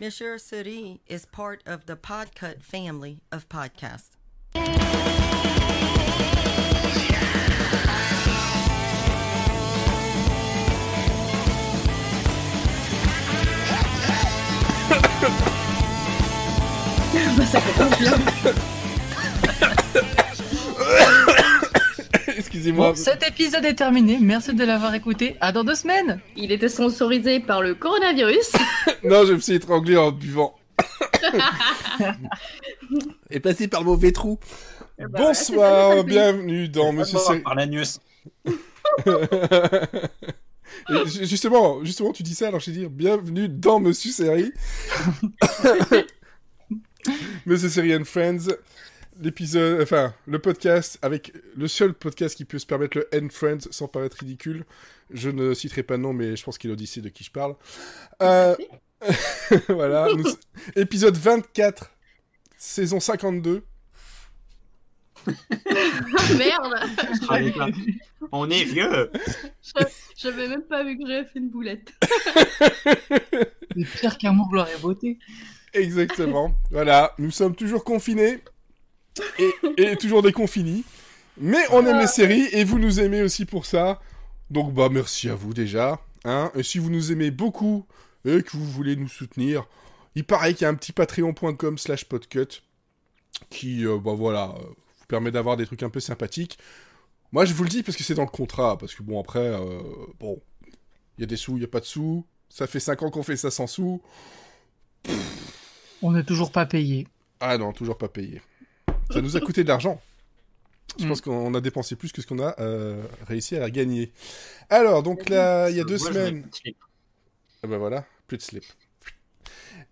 Monsieur Seri is part of the Podcut family of podcasts. Ça commence bien. Excusez-moi. Bon, cet épisode est terminé. Merci de l'avoir écouté. À dans 2 semaines. Il était sponsorisé par le coronavirus. Non, je me suis étranglé en buvant. Et passé par le mauvais trou. Bah Bonsoir, ouais, bienvenue dans Monsieur Seri. Par la news. Justement, tu dis ça, alors je vais dire bienvenue dans Monsieur Seri. Monsieur Seri and Friends, le podcast avec le seul podcast qui peut se permettre le and Friends sans paraître ridicule. Je ne citerai pas de nom, mais je pense qu'il sait de qui je parle. Voilà, épisode 24, saison 52. Merde. On est vieux. J'avais même pas vu que j'avais fait une boulette. C'est pire qu'amour, gloire et beauté. Exactement. Voilà, nous sommes toujours confinés et toujours déconfinis. Mais on aime les séries et vous nous aimez aussi pour ça. Donc bah merci à vous déjà. Hein. Et si vous nous aimez beaucoup et que vous voulez nous soutenir, il paraît qu'il y a un petit patreon.com/podcut qui vous permet d'avoir des trucs un peu sympathiques. Moi je vous le dis parce que c'est dans le contrat. Parce que bon après, il y a des sous, il n'y a pas de sous. Ça fait 5 ans qu'on fait ça sans sous. On n'est toujours pas payé. Ah non, toujours pas payé. Ça nous a coûté de l'argent. Je pense qu'on a dépensé plus que ce qu'on a réussi à gagner. Alors, donc là, il y a 2 semaines... Ah bah voilà, plus de slip.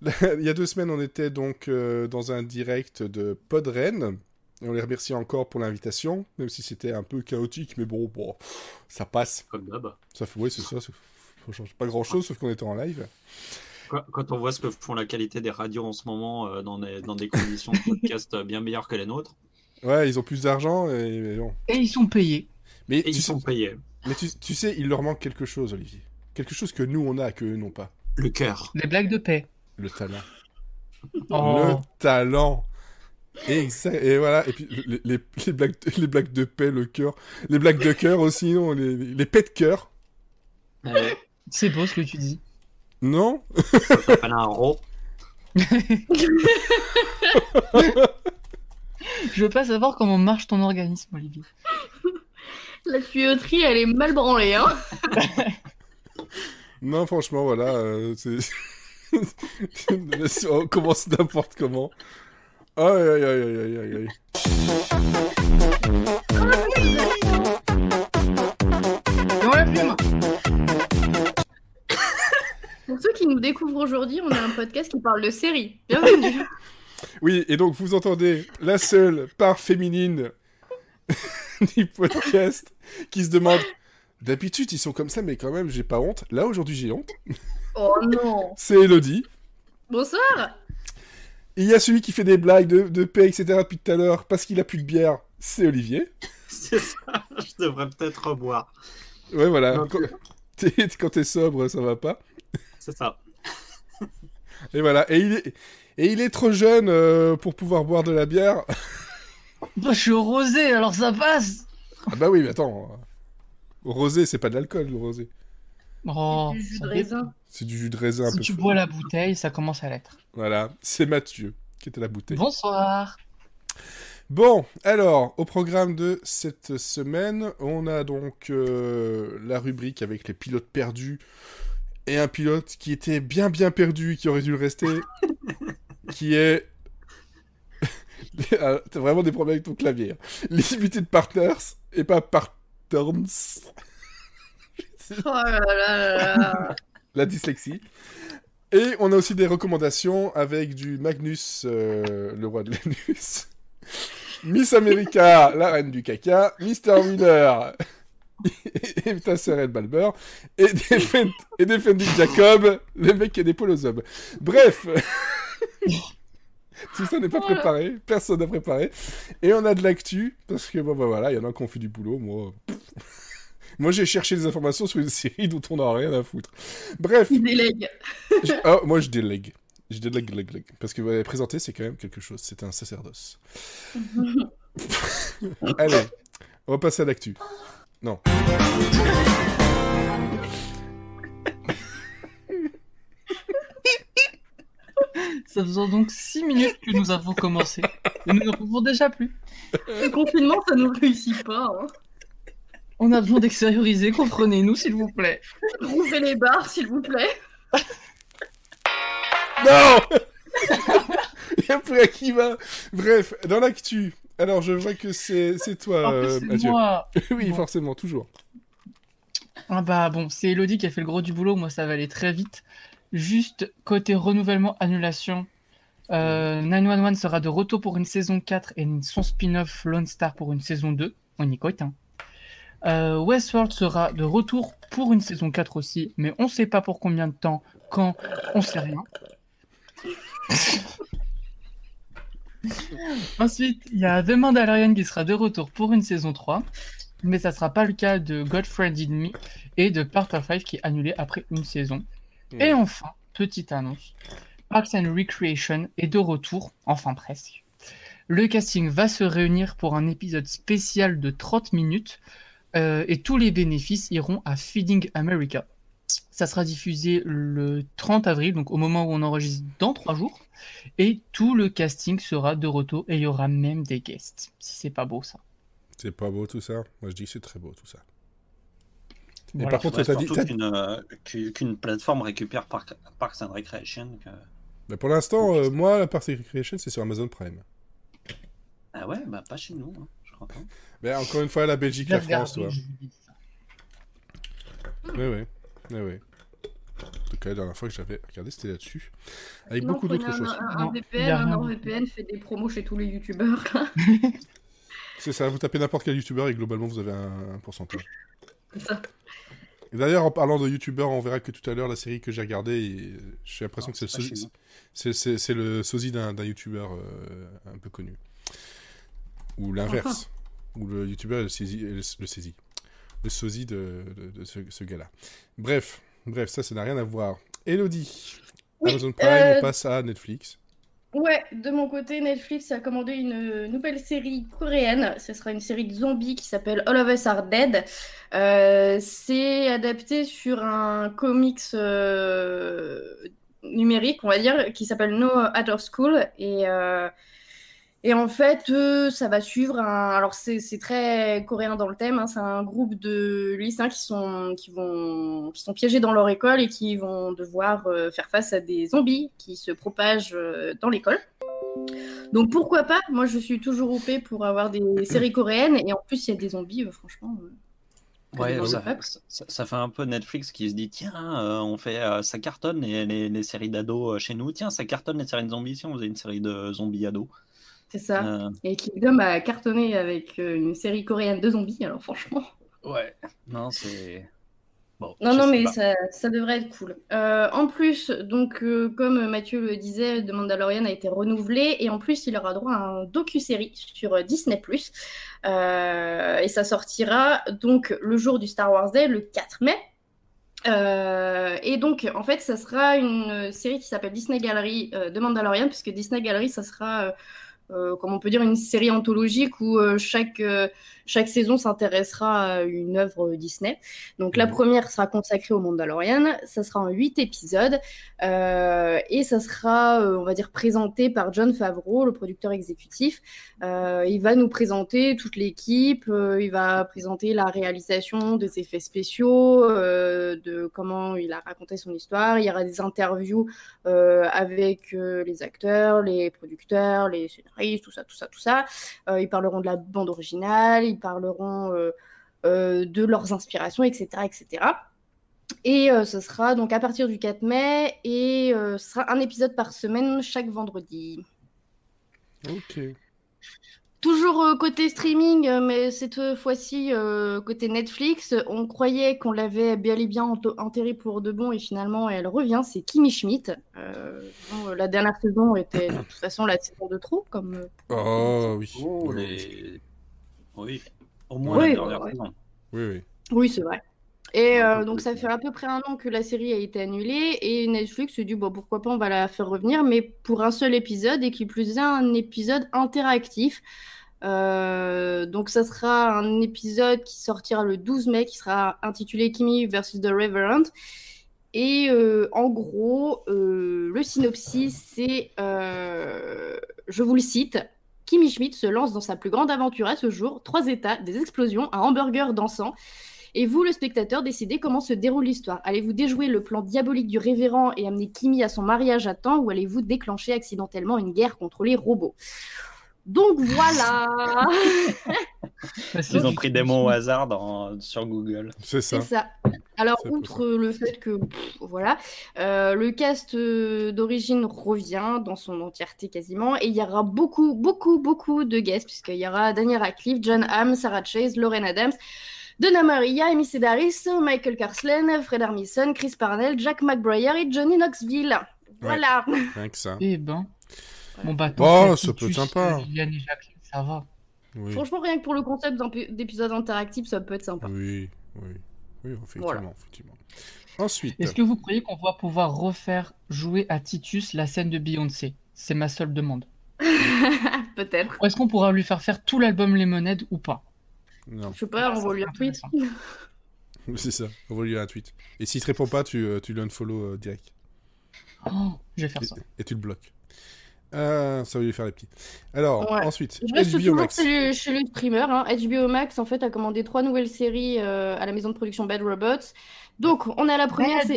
Il y a 2 semaines, on était donc dans un direct de Podren. Et on les remercie encore pour l'invitation, même si c'était un peu chaotique, mais bon, ça passe. Comme d'hab. Oui, c'est ça. Ça change pas grand-chose, sauf qu'on était en live. Quand on voit ce que font la qualité des radios en ce moment dans des conditions de podcast bien meilleures que les nôtres. Ouais, ils ont plus d'argent et bon. Et ils sont payés. Mais ils sont payés. Mais tu sais, il leur manque quelque chose, Olivier. Quelque chose que nous, on a, qu'eux n'ont pas. Le cœur. Les blagues de paix. Le talent. Oh. Le talent. Et voilà. Et puis, les blagues de paix, le cœur. Les blagues de cœur aussi, non. Les paix de cœur. C'est beau ce que tu dis. Non. Ça s'appelle un ro. Je veux pas savoir comment marche ton organisme, Olivier. La tuyauterie, elle est mal branlée, hein. Non, franchement, voilà. On commence n'importe comment. Aïe, aïe, aïe, aïe, aïe, aïe. Non, la plume. Pour ceux qui nous découvrent aujourd'hui, on a un podcast qui parle de séries. Bienvenue. Oui, et donc vous entendez la seule part féminine du podcast qui se demande d'habitude ils sont comme ça, mais quand même j'ai pas honte. Là aujourd'hui j'ai honte. Oh non. C'est Elodie. Bonsoir. Il y a celui qui fait des blagues de paix, etc. depuis tout à l'heure parce qu'il a plus de bière. C'est Olivier. C'est ça. Je devrais peut-être reboire. Ouais, voilà. Non, Quand t'es sobre, ça va pas. C'est ça. Et voilà. Et il est trop jeune pour pouvoir boire de la bière. Moi, je suis au rosé, alors ça passe. Ah bah oui, mais attends. Au rosé, c'est pas de l'alcool, le rosé. Oh, Du jus ça de dépend. raisin. C'est du jus de raisin un Si peu tu fort. bois la bouteille, ça commence à l'être. Voilà. C'est Mathieu qui était à la bouteille. Bonsoir. Bon, alors, au programme de cette semaine, on a donc la rubrique avec les pilotes perdus et un pilote qui était bien perdu, qui aurait dû le rester, qui est... Ah, t'as vraiment des problèmes avec ton clavier. Hein. Limited Partners et pas Partners. Oh là là là là. La dyslexie. Et on a aussi des recommandations avec du Magnus, le roi de l'anus. Miss America, la reine du caca, Mr. Miller et ta sœur Ed Balber, et Defending Jacob, le mec qui a des poils aux hommes. Bref, tout ça n'est pas préparé, personne n'a préparé, et on a de l'actu, parce que bon bah voilà, il y en a qui ont fait du boulot, moi j'ai cherché des informations sur une série dont on n'a rien à foutre. Bref. Il délègue. Moi je délègue. J'ai dit glag, glag, glag. Parce que présenter, c'est quand même quelque chose. C'est un sacerdoce. Allez, on va passer à l'actu. Non. Ça faisant donc 6 minutes que nous avons commencé. Et nous n'en pouvons déjà plus. Le confinement, ça nous réussit pas. Hein. On a besoin d'extérioriser, comprenez-nous s'il vous plaît. Rouvrez les bars, s'il vous plaît. Non. Il n'y a plus à qui va. Bref, dans l'actu. Alors, je vois que c'est toi, En plus, c'est Mathieu. moi. Oui, Bon. forcément, toujours. Ah bah bon, c'est Elodie qui a fait le gros du boulot, moi ça va aller très vite. Juste côté renouvellement, annulation, 911 sera de retour pour une saison 4 et son spin-off Lone Star pour une saison 2. On y cote, hein. Westworld sera de retour pour une saison 4 aussi, mais on sait pas pour combien de temps, quand, on sait rien. Ensuite, il y a The Mandalorian qui sera de retour pour une saison 3, mais ça sera pas le cas de Godfriend in Me et de Part of Life qui est annulé après une saison. Et enfin, petite annonce, Parks and Recreation est de retour, enfin presque. Le casting va se réunir pour un épisode spécial de 30 minutes et tous les bénéfices iront à Feeding America. Ça sera diffusé le 30 avril, donc au moment où on enregistre dans 3 jours. Et tout le casting sera de retour et il y aura même des guests. Si c'est pas beau ça. C'est pas beau tout ça. Moi, je dis que c'est très beau tout ça. Mais Voilà. par contre, Ouais, t'as dit. surtout qu'une plateforme récupère Parks and Recreation. Mais pour l'instant, moi, la Parks and Recreation, c'est sur Amazon Prime. Ah ouais, bah pas chez nous, hein, je crois pas. Mais encore une fois, la Belgique, Je vais la France, regarder, toi. je vous dis ça. Oui. En tout cas, la dernière fois que j'avais regardé, c'était là-dessus. Avec Sinon, beaucoup prenez d'autres choses. Un Non, y VPN, a un rien. NordVPN fait des promos chez tous les youtubeurs. là. C'est ça, vous tapez n'importe quel youtubeur et globalement, vous avez un pourcentage. C'est ça. Et d'ailleurs, en parlant de youtubeurs, on verra que tout à l'heure, la série que j'ai regardée, j'ai l'impression que c'est c'est pas chez nous. c'est le sosie d'un youtubeur un peu connu. Ou l'inverse. Ou le youtubeur est le sosie de ce gars-là. Bref, ça n'a rien à voir. Elodie, Oui, Amazon Prime, on passe à Netflix. Ouais, de mon côté, Netflix a commandé une nouvelle série coréenne. Ce sera une série de zombies qui s'appelle All of Us Are Dead. C'est adapté sur un comics numérique, on va dire, qui s'appelle No Other School. Et en fait, ça va suivre un... Alors, c'est très coréen dans le thème. Hein. C'est un groupe de lycéens qui sont piégés dans leur école et qui vont devoir faire face à des zombies qui se propagent dans l'école. Donc, pourquoi pas? Moi, je suis toujours OP pour avoir des séries coréennes. Et en plus, il y a des zombies, franchement... Ouais, Dans le ça, peuple. ça fait un peu Netflix qui se dit tiens, on fait ça cartonne les séries d'ados chez nous. Tiens, ça cartonne les séries de zombies. Si on faisait une série de zombies ados. C'est ça. Et Kingdom a cartonné avec une série coréenne de zombies, alors franchement. Ouais. Non, c'est. Bon, Non, mais ça devrait être cool. En plus, donc, comme Mathieu le disait, The Mandalorian a été renouvelé et en plus, il aura droit à un docu-série sur Disney+. Et ça sortira donc le jour du Star Wars Day, le 4 mai. Et donc, en fait, ça sera une série qui s'appelle Disney Gallery de Mandalorian, puisque Disney Gallery, ça sera... comme on peut dire, une série anthologique où chaque saison s'intéressera à une œuvre Disney. Donc la première sera consacrée au Mandalorian, ça sera en 8 épisodes, et ça sera, on va dire, présenté par Jon Favreau, le producteur exécutif. Il va nous présenter toute l'équipe, il va présenter la réalisation des effets spéciaux, de comment il a raconté son histoire. Il y aura des interviews avec les acteurs, les producteurs, les scénaristes, tout ça. Ils parleront de la bande originale, ils parleront de leurs inspirations, etc. Et ce sera donc à partir du 4 mai, et ce sera un épisode par semaine chaque vendredi. Ok. Toujours côté streaming, mais cette fois-ci côté Netflix, on croyait qu'on l'avait bel et bien enterrée pour de bon et finalement elle revient, c'est Kimi Schmidt. Bon, la dernière saison était de toute façon la saison de trop, comme... Oh oui. Oui, au moins Oui, la dernière ouais. saison. Oui. Oui, c'est vrai. Et Un peu donc plus, ça ouais. fait à peu près un an que la série a été annulée et Netflix se dit bon pourquoi pas on va la faire revenir mais pour un seul épisode et qui plus est un épisode interactif. Donc ça sera un épisode qui sortira le 12 mai qui sera intitulé Kimi versus The Reverend. Et en gros, le synopsis, c'est, je vous le cite, Kimi Schmidt se lance dans sa plus grande aventure à ce jour, 3 états, des explosions, un hamburger dansant. Et vous, le spectateur, décidez comment se déroule l'histoire. Allez-vous déjouer le plan diabolique du révérend et amener Kimi à son mariage à temps, ou allez-vous déclencher accidentellement une guerre contre les robots? Donc voilà. Bah, Ils ont du- pris des mots au hasard sur Google. C'est ça. C'est ça. Alors, C'est un peu outre le fait que, voilà, le cast d'origine revient dans son entièreté quasiment, et il y aura beaucoup, beaucoup, beaucoup de guests, puisqu'il y aura Daniel Radcliffe, John Hamm, Sarah Chase, Lauren Adams, Donna Maria, Amy Sedaris, Michael Carslane, Fred Armisen, Chris Parnell, Jack McBrayer et Johnny Knoxville. Voilà. Rien que ça. Eh ben. Bon, bah, Oh, tant ça qu'il y a peut être Titus, sympa. Liliane et Jacqueline, ça va. Oui. Franchement, rien que pour le concept d'épisode interactif, ça peut être sympa. Oui, oui. Oui, effectivement, Voilà. effectivement. Ensuite, Est-ce que vous croyez qu'on va pouvoir refaire jouer à Titus la scène de Beyoncé? C'est ma seule demande. Peut-être. Ou est-ce qu'on pourra lui faire tout l'album Lemonade ou pas? non, Je sais pas, on Ça va lui serait retweet. intéressant. c'est ça. Envoie-lui un tweet. Et s'il te répond pas, tu lui unfollow direct. Oh, je vais faire Et, ça. et tu le bloques. Ça va lui faire les petits. Alors, Ouais. ensuite, Je reste HBO toujours Max. chez le streamer. Hein. HBO Max, en fait, a commandé 3 nouvelles séries à la maison de production Bad Robots. Donc, on a la première, c'est...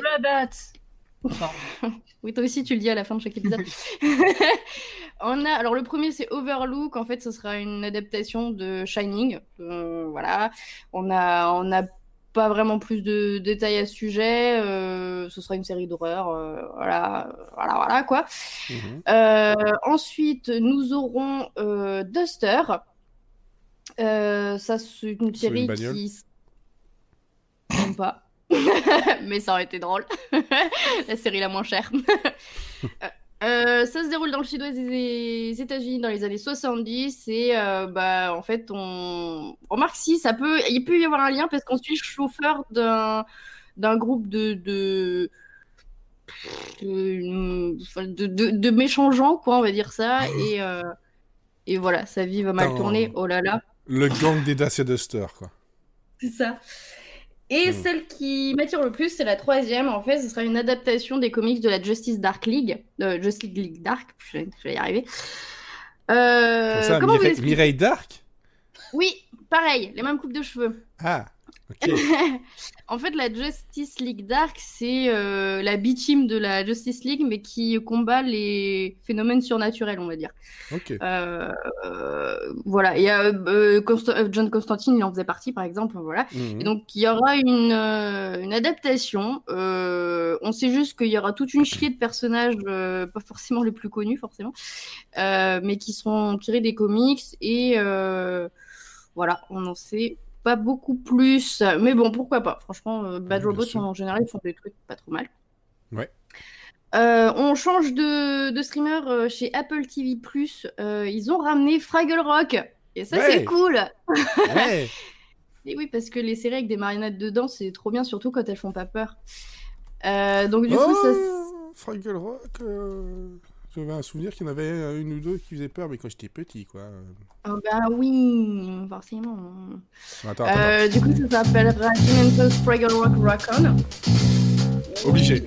Oui, toi aussi, tu le dis à la fin de chaque épisode. Alors, le premier, c'est Overlook. En fait, ce sera une adaptation de Shining. Voilà. On a pas vraiment plus de détails à ce sujet. Ce sera une série d'horreur. Voilà, quoi. Mhm. Ensuite, nous aurons Duster. Ça, c'est une Sur une série bagnole. qui... Même pas. Mais ça aurait été drôle. La série la moins chère. Ça se déroule dans le sud-ouest des États-Unis dans les années 70 et en fait on remarque si il peut y avoir un lien parce qu'on suit le chauffeur d'un groupe de méchants gens quoi on va dire ça et voilà sa vie va mal Attends. tourner oh là là Le gang des Dacia Duster, quoi. c'est ça. Et celle qui m'attire le plus, c'est la troisième. En fait, ce sera une adaptation des comics de la Justice League Dark. Je vais y arriver. Comme ça, Comment vous expliquer Mireille Dark. Oui, pareil, les mêmes coupes de cheveux. Ah, ok. En fait, la Justice League Dark, c'est la B-team de la Justice League, mais qui combat les phénomènes surnaturels, on va dire. Ok. Voilà, il y a John Constantine, il en faisait partie, par exemple, voilà. Mhm. Et donc, il y aura une adaptation. On sait juste qu'il y aura toute une chier de personnages, pas forcément les plus connus, forcément, mais qui seront tirés des comics. Et voilà, on n'en sait pas beaucoup plus. Mais bon, pourquoi pas. Franchement, Bad Bien Robots, sûr. en général, ils font des trucs pas trop mal. Ouais. On change de streamer chez Apple TV+. Ils ont ramené Fraggle Rock. Et ça, Ouais. c'est cool. Ouais. Et oui, parce que les séries avec des marionnettes dedans, c'est trop bien, surtout quand elles font pas peur. Donc du coup, ça... Fraggle Rock. J'avais un souvenir qu'il y en avait une ou deux qui faisaient peur, mais quand j'étais petit, quoi. Oh, bah oui, forcément. Attends. Du coup, ça s'appellera Dimensions Fraggle Rock Rock-On. Obligé.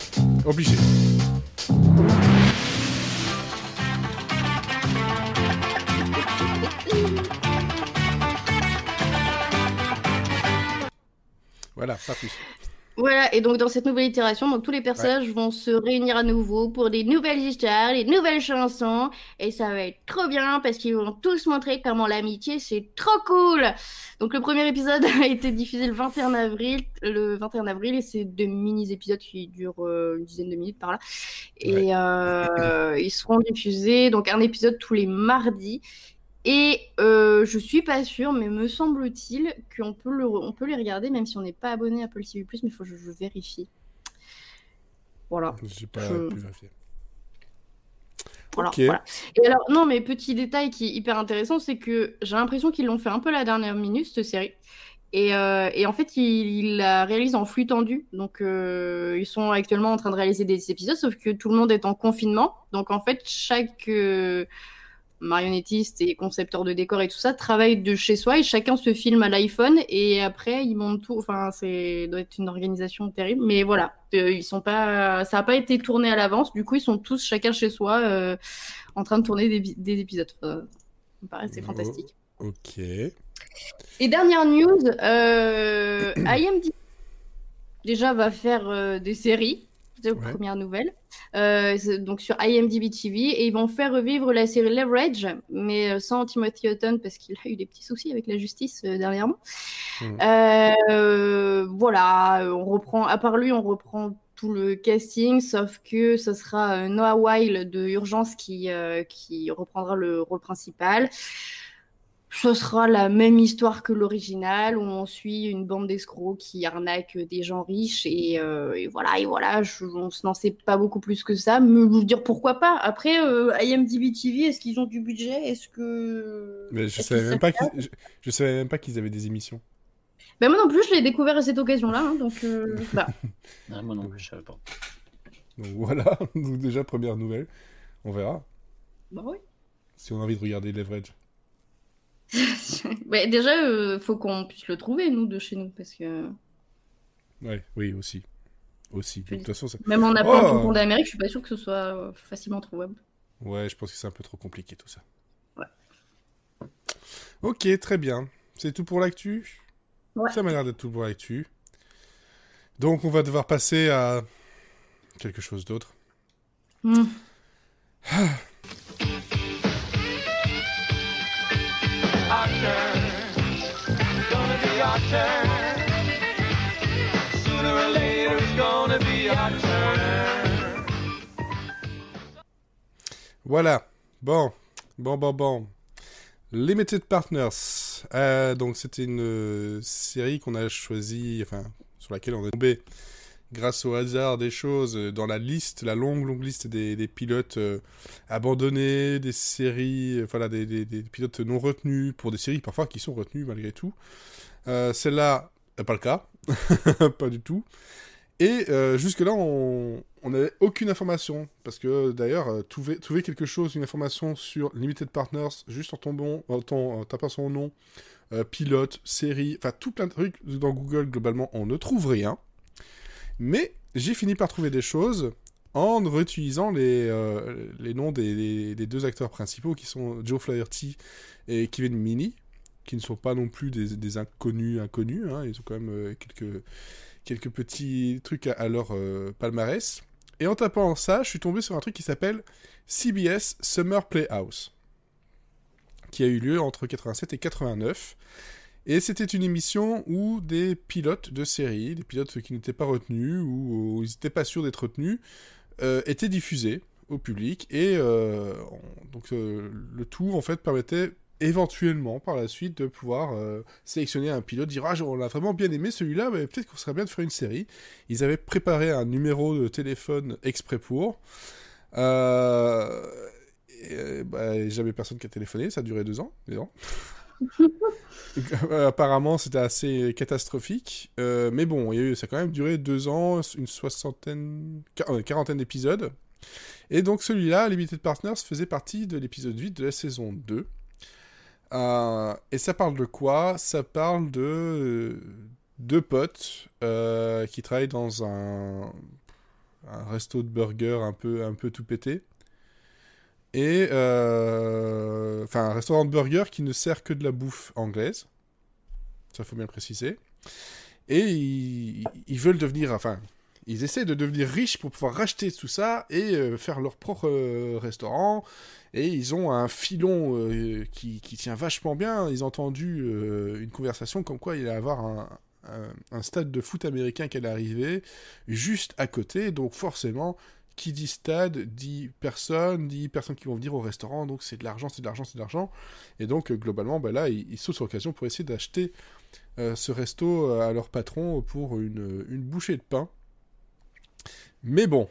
Voilà, pas plus. Voilà, et donc dans cette nouvelle itération, donc tous les personnages vont se réunir à nouveau pour des nouvelles histoires, des nouvelles chansons, et ça va être trop bien parce qu'ils vont tous montrer comment l'amitié c'est trop cool. Donc le premier épisode a été diffusé le 21 avril, et c'est des mini-épisodes qui durent une dizaine de minutes par là, et ils seront diffusés, donc un épisode tous les mardis. Et je suis pas sûre, mais me semble-t-il qu'on peut on peut les regarder même si on n'est pas abonné à Apple TV+, mais il faut que je vérifie. Voilà. J'ai pas pu vérifier. Voilà, Ok. voilà. Et alors, non, mais petit détail qui est hyper intéressant, c'est que j'ai l'impression qu'ils l'ont fait un peu à la dernière minute, cette série. Et en fait, il la réalise en flux tendu. Donc, ils sont actuellement en train de réaliser des épisodes, sauf que tout le monde est en confinement. Donc, en fait, chaque marionnettiste et concepteur de décors et tout ça travaille de chez soi et chacun se filme à l'iPhone et après, ils montent tout. Enfin, doit être une organisation terrible. Mais voilà, ils sont pas... ça n'a pas été tourné à l'avance. Du coup, ils sont tous chacun chez soi en train de tourner des épisodes. Ça me paraît, c'est fantastique. Ok. Et dernière news, IMDb déjà va faire des séries, c'est la première nouvelle, donc sur IMDb TV, et ils vont faire revivre la série Leverage, mais sans Timothy Hutton parce qu'il a eu des petits soucis avec la justice dernièrement. Voilà, on reprend, à part lui, on reprend tout le casting, sauf que ce sera Noah Wyle de Urgence qui reprendra le rôle principal. Ce sera la même histoire que l'original, où on suit une bande d'escrocs qui arnaquent des gens riches, et voilà, on se n'en sait pas beaucoup plus que ça, mais je veux dire pourquoi pas. Après, IMDb TV, est-ce qu'ils ont du budget? Mais je savais même pas qu'ils avaient des émissions. Ben moi non plus, je l'ai découvert à cette occasion-là, hein, donc bah. Ah, moi non plus, je savais pas. Donc voilà, donc déjà première nouvelle, on verra. Bah oui. Si on a envie de regarder Leverage. Ouais, déjà, faut qu'on puisse le trouver, nous, de chez nous, parce que... Ouais, oui, aussi. De toute façon, même en appelant tout le monde d'Amérique, je suis pas sûre que ce soit facilement trouvable. Ouais, je pense que c'est un peu trop compliqué, tout ça. Ouais. Ok, très bien. C'est tout pour l'actu? Ouais. Ça m'a l'air d'être tout pour l'actu. Donc, on va devoir passer à quelque chose d'autre. Voilà. Bon. Limited Partners. Donc c'était une série qu'on a choisie, enfin sur laquelle on est tombé grâce au hasard des choses dans la longue liste des pilotes abandonnés, des séries, voilà, des pilotes non retenus pour des séries parfois qui sont retenues malgré tout. Celle-là, pas le cas, pas du tout. Et jusque-là, on n'avait aucune information, parce que d'ailleurs, trouver quelque chose, une information sur Limited Partners, juste en tapant son nom, pilote, série, enfin tout plein de trucs dans Google, globalement, on ne trouve rien. Mais j'ai fini par trouver des choses en réutilisant les noms des deux acteurs principaux, qui sont Joe Flaherty et Kevin Meaney, qui ne sont pas non plus des inconnus, hein, ils ont quand même quelques petits trucs à leur palmarès. Et en tapant ça, je suis tombé sur un truc qui s'appelle CBS Summer Playhouse, qui a eu lieu entre 87 et 89. Et c'était une émission où des pilotes de série, des pilotes qui n'étaient pas retenus, ou ils n'étaient pas sûrs d'être retenus, étaient diffusés au public. Et donc le tout, en fait, permettait éventuellement, par la suite, de pouvoir sélectionner un pilote, dire « Ah, on l'a vraiment bien aimé celui-là, mais peut-être qu'on serait bien de faire une série. » Ils avaient préparé un numéro de téléphone exprès pour. Jamais personne qui a téléphoné, ça a duré 2 ans. Apparemment, c'était assez catastrophique. Mais bon, ça a quand même duré 2 ans, une quarantaine d'épisodes. Et donc celui-là, Limited Partners, faisait partie de l'épisode 8 de la saison 2. Et ça parle de quoi? Ça parle de deux potes qui travaillent dans un resto de burger un peu tout pété. Et un restaurant de burger qui ne sert que de la bouffe anglaise. Ça, faut bien le préciser. Et ils veulent devenir... ils essaient de devenir riches pour pouvoir racheter tout ça et faire leur propre restaurant. Et ils ont un filon qui tient vachement bien. Ils ont entendu une conversation comme quoi il allait y avoir un stade de foot américain qui allait arriver juste à côté. Donc forcément, qui dit stade, dit personnes qui vont venir au restaurant. Donc c'est de l'argent. Et donc globalement, là, ils sautent sur l'occasion pour essayer d'acheter ce resto à leur patron pour une bouchée de pain. Mais bon,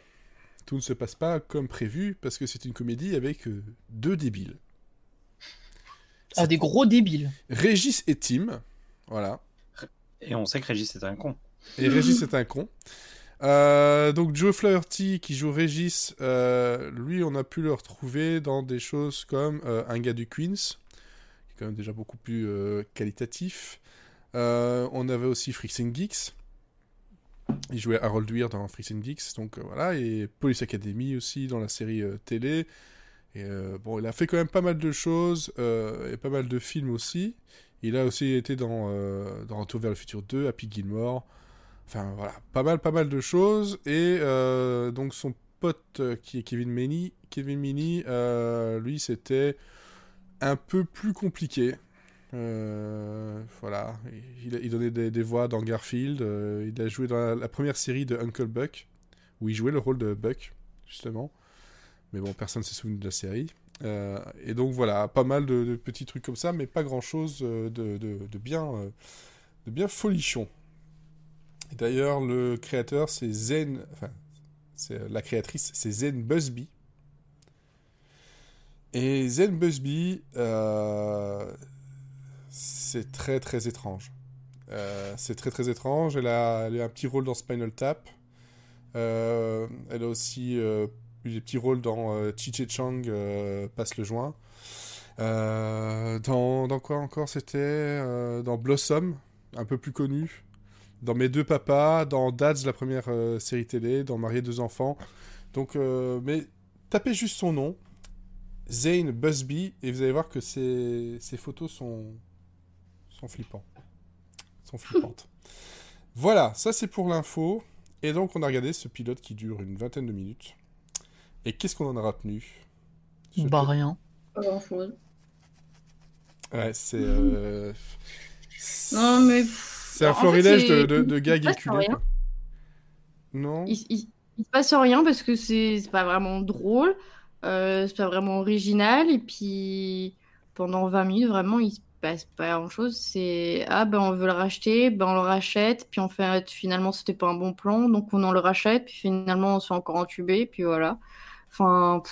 tout ne se passe pas comme prévu, parce que c'est une comédie avec 2 débiles. Des gros débiles. Régis et Tim, voilà. Et on sait que Régis est un con. Et Régis est un con. Donc Joe Flaherty qui joue Régis, lui on a pu le retrouver dans des choses comme Un gars du Queens, qui est quand même déjà beaucoup plus qualitatif. On avait aussi Freaks and Geeks. Il jouait Harold Weir dans Freaks and Geeks, donc voilà, et Police Academy aussi dans la série télé. Et bon, il a fait quand même pas mal de choses et pas mal de films aussi. Il a aussi été dans Retour vers le futur 2, Happy Gilmore. Enfin voilà, pas mal de choses. Et donc son pote qui est Kevin Meaney, lui c'était un peu plus compliqué. Voilà, il donnait des voix dans Garfield. Il a joué dans la première série de Uncle Buck, où il jouait le rôle de Buck, justement. Mais bon, personne ne s'est souvenu de la série. Et donc voilà, pas mal de petits trucs comme ça, mais pas grand-chose de bien folichon. Et d'ailleurs, le créateur, c'est Zen... Enfin, la créatrice, c'est Zen Busby. Et Zen Busby, c'est très très étrange. C'est très très étrange. Elle a un petit rôle dans Spinal Tap. Elle a aussi eu des petits rôles dans Chi Che Chang Passe le joint. Dans quoi encore c'était dans Blossom, un peu plus connu. Dans Mes deux papas, dans Dads, la première série télé, dans Marier deux enfants. Donc, mais tapez juste son nom, Zane Busby, et vous allez voir que ses photos sont flippantes. Voilà, ça c'est pour l'info. Et donc on a regardé ce pilote qui dure une vingtaine de minutes. Et qu'est-ce qu'on en a retenu? Rien. Pas grand-chose. Ouais, c'est... Non, mais... C'est un florilège de gags éculés. Non. Il se passe rien parce que c'est pas vraiment drôle, c'est pas vraiment original, et puis pendant 20 minutes, vraiment, il se passe pas grand-chose. C'est on veut le racheter, on le rachète, puis en fait, finalement, c'était pas un bon plan, donc on en le rachète, puis finalement, on se fait encore entuber, puis voilà. Enfin...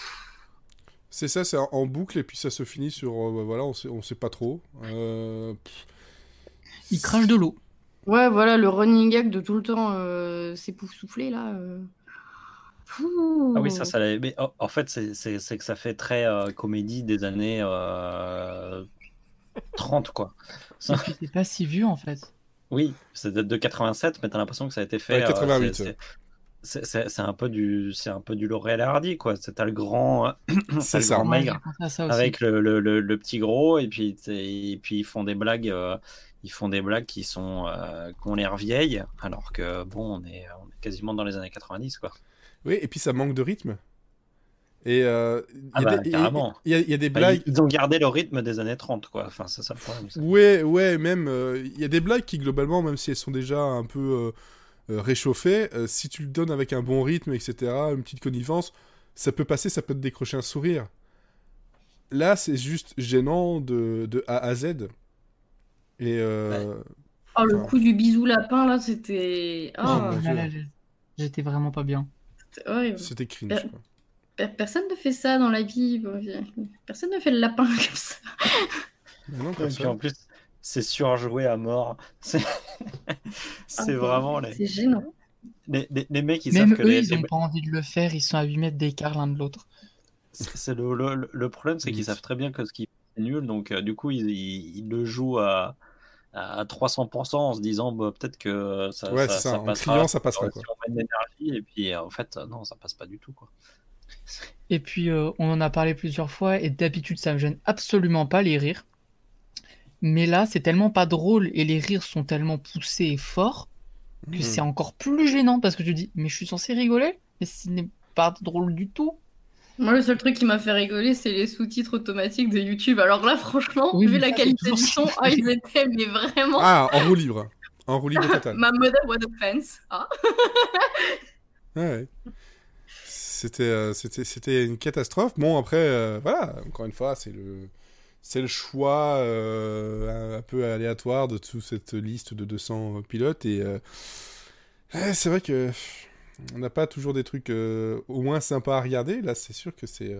C'est ça, c'est en boucle, et puis ça se finit sur... voilà, on sait pas trop. Il crache de l'eau. Ouais, voilà, le running gag de tout le temps s'époustoufler, là. Ah oui, ça mais en fait, c'est que ça fait très comédie des années 30, quoi. Et puis c'est pas si vieux, en fait. Oui, c'est de 87, mais t'as l'impression que ça a été fait... 88. C'est un peu du Laurel et Hardy, quoi. T'as le grand, c'est le ça. grand maigre Ça avec le petit gros, et puis ils font des blagues. Ils font des blagues qui ont l'air vieilles, alors que bon, on est quasiment dans les années 90, quoi. Oui, et puis ça manque de rythme. Et carrément. Il y a des blagues. Ils ont gardé le rythme des années 30, quoi. Enfin, c'est ça le problème. Ouais, même il y a des blagues qui globalement, même si elles sont déjà un peu réchauffées, si tu le donnes avec un bon rythme, etc., une petite connivence, ça peut passer, ça peut te décrocher un sourire. Là, c'est juste gênant de A à Z. Et le coup du bisou lapin, là, c'était... J'étais vraiment pas bien. C'était horrible. C'était cringe, quoi. Personne ne fait ça dans la vie. Personne ne fait le lapin comme ça. Non, et puis en plus, c'est surjoué à mort. C'est vraiment... C'est gênant. Les mecs, ils Même savent que eux, ils n'ont pas envie de le faire. Ils sont à 8 mètres d'écart l'un de l'autre. C'est le problème, c'est qu'ils savent très bien que ce qu'ils font, c'est nul. Donc, du coup, ils le jouent à 300% en se disant peut-être que ça passera. En criant, ça passera, quoi. Si on met de l'énergie, et puis en fait, non, ça passe pas du tout, quoi. Et puis, on en a parlé plusieurs fois, et d'habitude, ça me gêne absolument pas les rires. Mais là, c'est tellement pas drôle, et les rires sont tellement poussés et forts, que c'est encore plus gênant, parce que tu dis, mais je suis censé rigoler, mais ce n'est pas drôle du tout. Moi, le seul truc qui m'a fait rigoler, c'est les sous-titres automatiques de YouTube. Alors là, franchement, Oui, vu mais la ça, qualité c'est du son, ils étaient mais vraiment... Ah, en roue libre. En roue libre total. Ma mother was a fence. Ah. Ouais. C'était une catastrophe. Bon, après, voilà, encore une fois, c'est le choix un peu aléatoire de toute cette liste de 200 pilotes. Et c'est vrai que on n'a pas toujours des trucs au moins sympas à regarder. Là, c'est sûr que c'est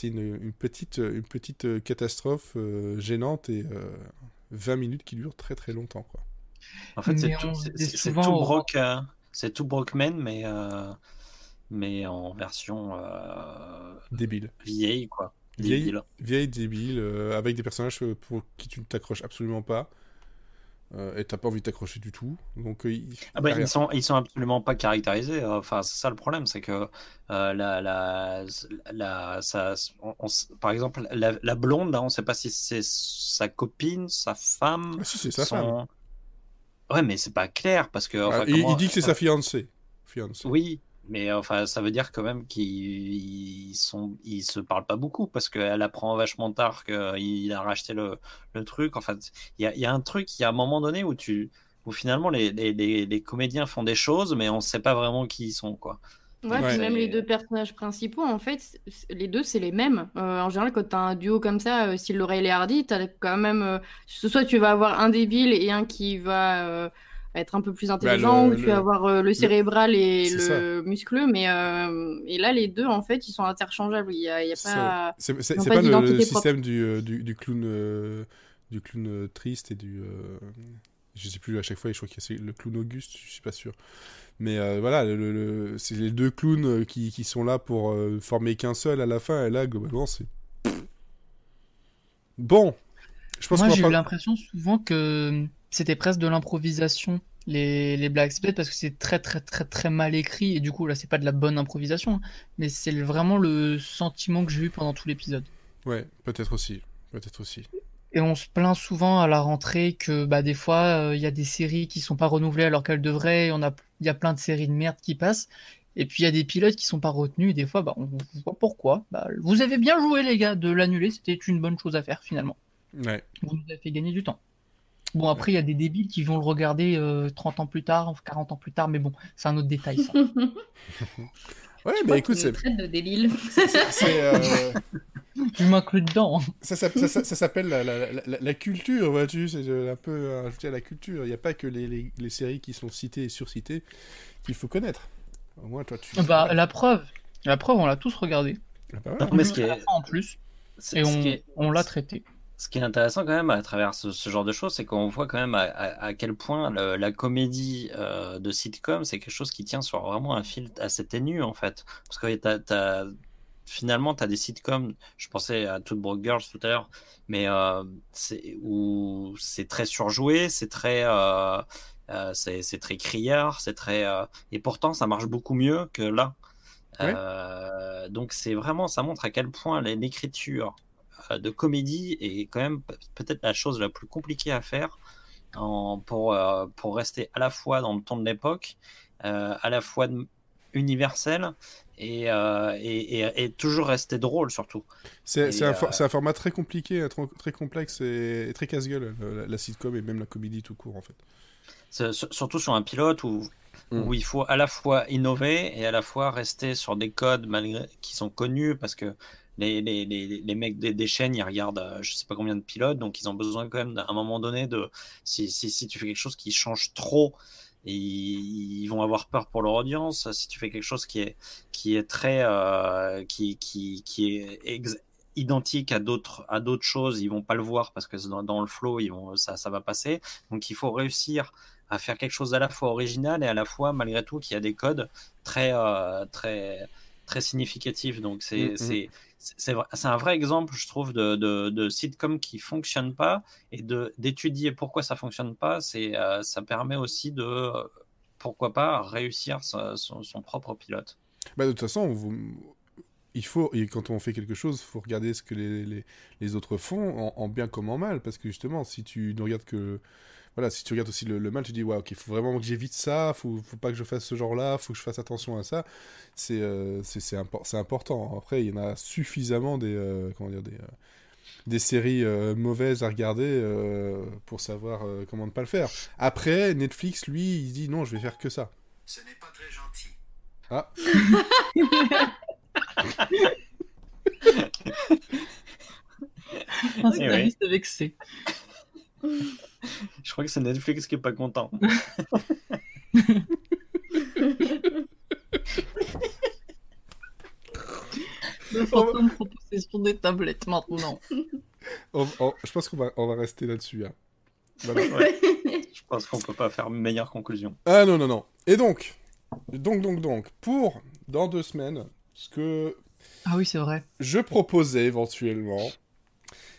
une petite catastrophe gênante et 20 minutes qui durent très très longtemps, quoi. En fait, Mais on faisait souvent au- c'est tout Brockman, mais en version Débile. vieille, quoi. Vieille débile, avec des personnages pour qui tu ne t'accroches absolument pas. Et t'as pas envie de t'accrocher du tout. Donc, ils sont absolument pas caractérisés. Enfin, c'est ça le problème, c'est que par exemple, la blonde, là, on sait pas si c'est sa copine, sa femme. Ah si, c'est sa femme. Ouais, mais c'est pas clair parce que. Enfin, il dit que c'est sa fiancée. Oui. Mais enfin, ça veut dire quand même qu'ils se parlent pas beaucoup parce qu'elle apprend vachement tard qu'il a racheté le truc. En fait, il y a un truc, il y a un moment donné où finalement les comédiens font des choses, mais on sait pas vraiment qui ils sont, quoi. Ouais, puis même les deux personnages principaux, en fait, les deux, c'est les mêmes. En général, quand t'as un duo comme ça, style Laurel et Hardy, t'as quand même... soit tu vas avoir un débile et un qui va être un peu plus intelligent, ou tu vas avoir le cérebral et le muscleux, mais et là, les deux, en fait, ils sont interchangeables. Il y a pas... C'est pas le système du clown triste et du... je sais plus, à chaque fois, je crois qu'il y a le clown Auguste, je suis pas sûr. Mais voilà, c'est les deux clowns qui sont là pour former qu'un seul à la fin, et là, globalement, c'est... Bon, je pense Moi, j'ai eu l'impression souvent que c'était presque de l'improvisation, les Black Spades, parce que c'est très, très, très, très mal écrit, et du coup, là, c'est pas de la bonne improvisation, mais c'est vraiment le sentiment que j'ai eu pendant tout l'épisode. Ouais, peut-être aussi. Et on se plaint souvent à la rentrée que des fois, il y a des séries qui sont pas renouvelées alors qu'elles devraient, il y a plein de séries de merde qui passent, et puis il y a des pilotes qui sont pas retenus, et des fois, on voit pourquoi. Vous avez bien joué, les gars, de l'annuler, c'était une bonne chose à faire, finalement. Ouais. Vous nous avez fait gagner du temps. Bon, après, il y a des débiles qui vont le regarder 30 ans plus tard, 40 ans plus tard, mais bon, c'est un autre détail, ça. Ouais, mais écoute, c'est... traite de débile. Tu m'inclus dedans. Ça s'appelle la culture, vois-tu, c'est un peu la culture. Il n'y a pas que les séries qui sont citées et surcitées qu'il faut connaître. Au moins, toi, tu... La preuve, on l'a tous regardé. Ah bah ouais. Mais ce qui est... en plus, on l'a traité. Ce qui est intéressant quand même à travers ce genre de choses, c'est qu'on voit quand même à quel point la comédie de sitcom, c'est quelque chose qui tient sur vraiment un fil assez ténu, en fait. Parce que finalement, tu as des sitcoms, je pensais à Two Broke Girls tout à l'heure, mais où c'est très surjoué, c'est très criard, c'est très... et pourtant, ça marche beaucoup mieux que là. Ouais. Donc, c'est vraiment, ça montre à quel point l'écriture de comédie est quand même peut-être la chose la plus compliquée à faire pour rester à la fois dans le ton de l'époque, à la fois universel et toujours rester drôle surtout. C'est un format très compliqué, très complexe et très casse-gueule, la sitcom et même la comédie tout court en fait. Surtout sur un pilote où il faut à la fois innover et à la fois rester sur des codes qui sont connus parce que les mecs des chaînes, ils regardent je sais pas combien de pilotes, donc ils ont besoin quand même à un moment donné de si tu fais quelque chose qui change trop, ils vont avoir peur pour leur audience. Si tu fais quelque chose qui est très qui est identique à d'autres choses, ils vont pas le voir parce que dans le flow ça va passer. Donc il faut réussir à faire quelque chose à la fois original et à la fois malgré tout qui a des codes très très significatifs. Donc c'est un vrai exemple, je trouve, de sitcom qui fonctionne pas, et d'étudier pourquoi ça fonctionne pas. Ça permet aussi de pourquoi pas réussir son propre pilote. De toute façon, quand on fait quelque chose, il faut regarder ce que les autres font, en bien comme en mal, parce que justement, si tu ne regardes que... Voilà, si tu regardes aussi le mal, tu dis ouais, ok, il faut vraiment que j'évite ça, faut pas que je fasse ce genre-là, faut que je fasse attention à ça. C'est important. Après, il y en a suffisamment des séries mauvaises à regarder pour savoir comment ne pas le faire. Après, Netflix, lui, il dit non, je vais faire que ça. Ce n'est pas très gentil. Ah. C'est vexé. Je crois que c'est Netflix qui est pas content. Le fantôme prend possession des tablettes maintenant. Je pense qu'on va rester là-dessus. Hein. Voilà. Ouais. Je pense qu'on peut pas faire une meilleure conclusion. Ah non. Et donc, pour dans 2 semaines, ce que Ah oui, c'est vrai. je proposais éventuellement,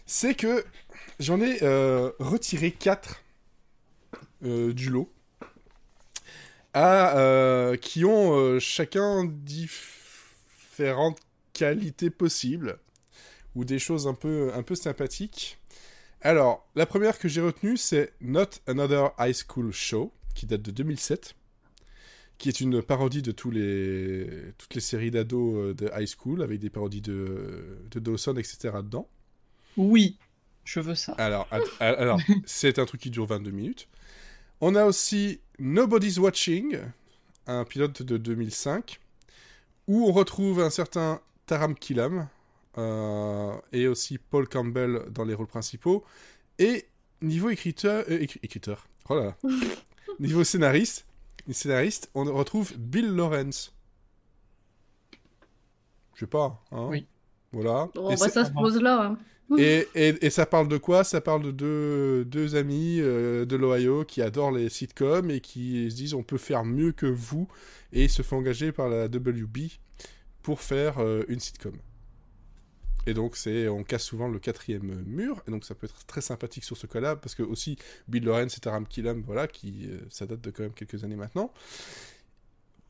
c'est que j'en ai retiré 4 du lot, qui ont chacun différentes qualités possibles, ou des choses un peu sympathiques. Alors, la première que j'ai retenue, c'est Not Another High School Show, qui date de 2007, qui est une parodie de toutes les séries d'ados de high school, avec des parodies de Dawson, etc. dedans. Oui, je veux ça. Alors, c'est un truc qui dure 22 minutes. On a aussi Nobody's Watching, un pilote de 2005, où on retrouve un certain Taram Killam, et aussi Paul Campbell dans les rôles principaux. Et niveau écriteur, oh là là. Niveau scénariste, on retrouve Bill Lawrence. Je sais pas, hein. Oui. Voilà. Bon, Et bah, ça se pose là. Hein. Et ça parle de quoi? Ça parle de deux amis de l'Ohio qui adorent les sitcoms et qui se disent on peut faire mieux que vous, et ils se font engager par la WB pour faire une sitcom. Et donc on casse souvent le 4e mur, et donc ça peut être très sympathique sur ce cas-là, parce que aussi Bill Lawrence et Taram Killam, voilà, ça date de quand même quelques années maintenant.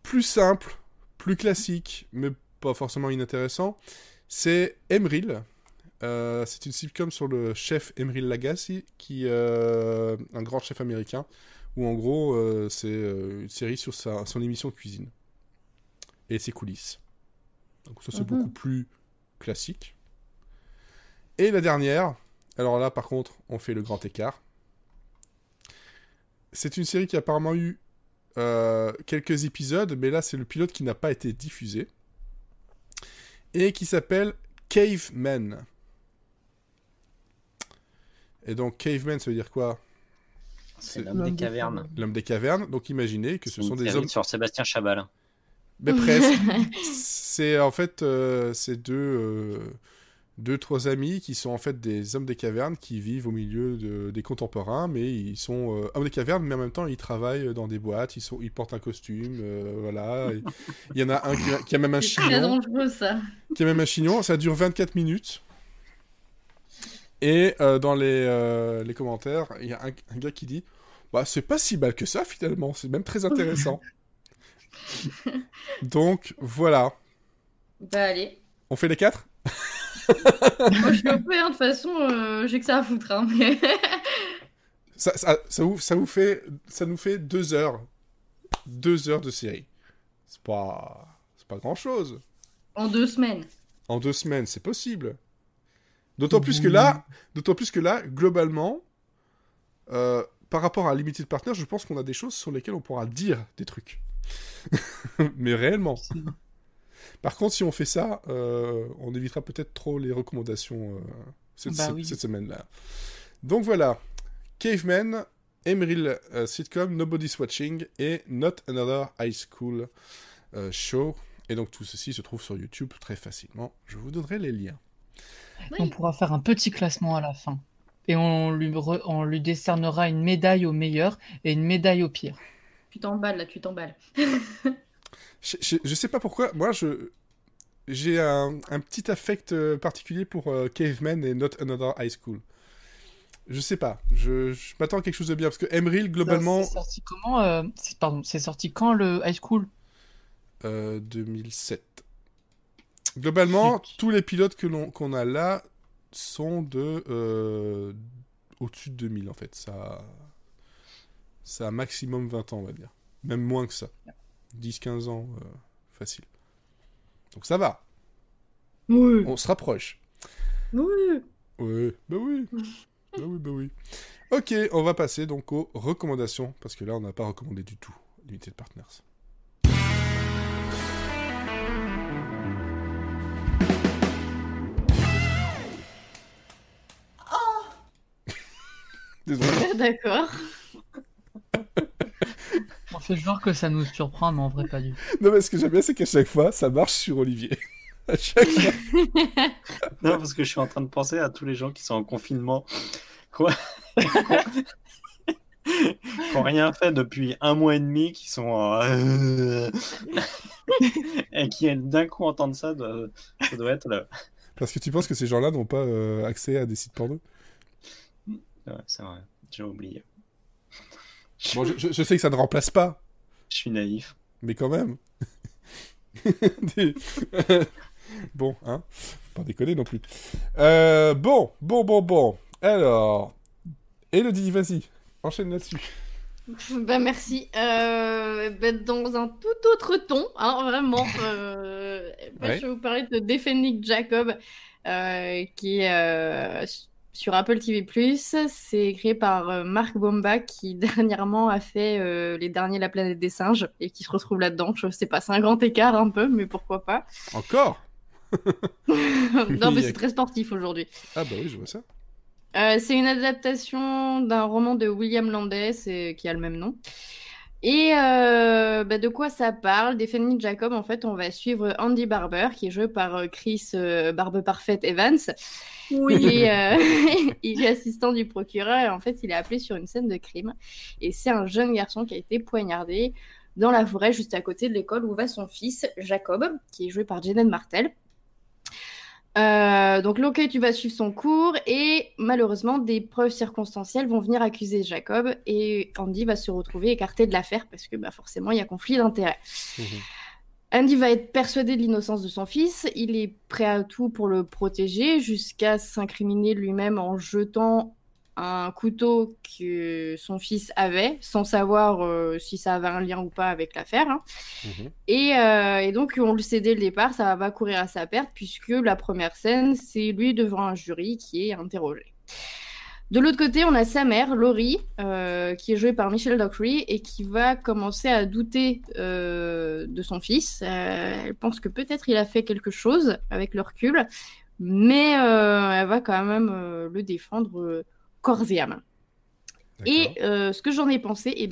Plus simple, plus classique, mais pas forcément inintéressant, c'est Emeril. C'est une sitcom sur le chef Emeril Lagasse, qui un grand chef américain, où en gros c'est une série sur son émission de cuisine et ses coulisses. Donc ça c'est beaucoup plus classique. Et la dernière, alors là par contre on fait le grand écart. C'est une série qui a apparemment eu quelques épisodes, mais là c'est le pilote qui n'a pas été diffusé, et qui s'appelle Cavemen. Et donc Cavemen, ça veut dire quoi? C'est l'homme des cavernes. L'homme des cavernes. Donc imaginez que ce sont des hommes sur Sébastien Chabal. Mais presque. C'est en fait c'est deux, trois amis qui sont en fait des hommes des cavernes qui vivent au milieu des contemporains, mais ils sont hommes des cavernes, mais en même temps ils travaillent dans des boîtes, ils portent un costume, voilà. Il y en a un qui a même un chignon. C'est très dangereux ça. Qui a même un chignon, ça dure 24 minutes. Et dans les commentaires, il y a un gars qui dit bah, c'est pas si mal que ça finalement, c'est même très intéressant. Donc voilà. Bah allez. On fait les 4 ? Moi je suis un peu, hein, de toute façon, j'ai que ça à foutre. Hein, mais... ça nous fait 2 heures. 2 heures de série. C'est pas grand chose. En 2 semaines. En 2 semaines, c'est possible. D'autant plus que là, globalement, par rapport à Limited Partner, je pense qu'on a des choses sur lesquelles on pourra dire des trucs. Mais réellement. Par contre, si on fait ça, on évitera peut-être trop les recommandations cette semaine-là. Donc voilà. Cavemen, Emeril Sitcom, Nobody's Watching et Not Another High School Show. Et donc tout ceci se trouve sur YouTube très facilement. Je vous donnerai les liens. Oui. On pourra faire un petit classement à la fin. Et on lui décernera une médaille au meilleur et une médaille au pire. Tu t'emballes là, tu t'emballes. Je sais pas pourquoi, moi j'ai un petit affect particulier pour Cavemen et Not Another High School. Je sais pas, je m'attends à quelque chose de bien, parce que Emeril, globalement... C'est sorti comment c'est sorti quand le High School 2007. Globalement, tous les pilotes qu'on a là sont de au-dessus de 2000 en fait. Ça a maximum 20 ans, on va dire. Même moins que ça. 10-15 ans, facile. Donc ça va. Oui. On se rapproche. Oui. Ouais, bah oui. Bah oui. Ok, on va passer donc aux recommandations, parce que là, on n'a pas recommandé du tout Limited Partners. Désolé. D'accord. On fait genre que ça nous surprend, mais en vrai pas du tout. Non, mais ce que j'aime bien, c'est qu'à chaque fois, ça marche sur Olivier. À chaque fois. Non, parce que je suis en train de penser à tous les gens qui sont en confinement. Quoi qui n'ont rien fait depuis 1 mois et demi, qui sont et qui d'un coup entendent ça, ça doit être le... Parce que tu penses que ces gens-là n'ont pas accès à des sites porno? Ouais, c'est vrai, j'ai oublié. Bon, je sais que ça ne remplace pas, Je suis naïf. mais quand même. Des- Bon, hein, faut pas déconner non plus. Bon. Alors, Elodie, vas-y, enchaîne là-dessus. Bah merci. Dans un tout autre ton, hein, vraiment. Ouais. Je vais vous parler de Defending Jacob, qui est sur Apple TV+. C'est créé par Mark Bomba, qui dernièrement a fait les derniers La Planète des Singes, et qui se retrouve là-dedans. Je sais pas, c'est un grand écart un peu, mais pourquoi pas. Encore? Non, mais c'est très sportif aujourd'hui. Ah bah oui, je vois ça. C'est une adaptation d'un roman de William Landais qui a le même nom. Et de quoi ça parle? Defending Jacob, en fait, on va suivre Andy Barber, qui est joué par Chris Barbe Parfaite Evans. Oui. Il est assistant du procureur et en fait, il est appelé sur une scène de crime. Et c'est un jeune garçon qui a été poignardé dans la forêt juste à côté de l'école où va son fils, Jacob, qui est joué par Jaden Martell. Donc l'enquête, tu vas suivre son cours et malheureusement des preuves circonstancielles vont venir accuser Jacob et Andy va se retrouver écarté de l'affaire parce que forcément il y a conflit d'intérêts. Andy va être persuadé de l'innocence de son fils, il est prêt à tout pour le protéger jusqu'à s'incriminer lui-même en jetant un couteau que son fils avait sans savoir si ça avait un lien ou pas avec l'affaire. Hein. Et donc, on le sait dès le départ, ça va courir à sa perte, puisque la première scène, c'est lui devant un jury qui est interrogé. De l'autre côté, on a sa mère, Laurie, qui est jouée par Michelle Dockery, et qui va commencer à douter de son fils. Elle pense que peut-être il a fait quelque chose avec le recul, mais elle va quand même le défendre corps et âme. Et ce que j'en ai pensé,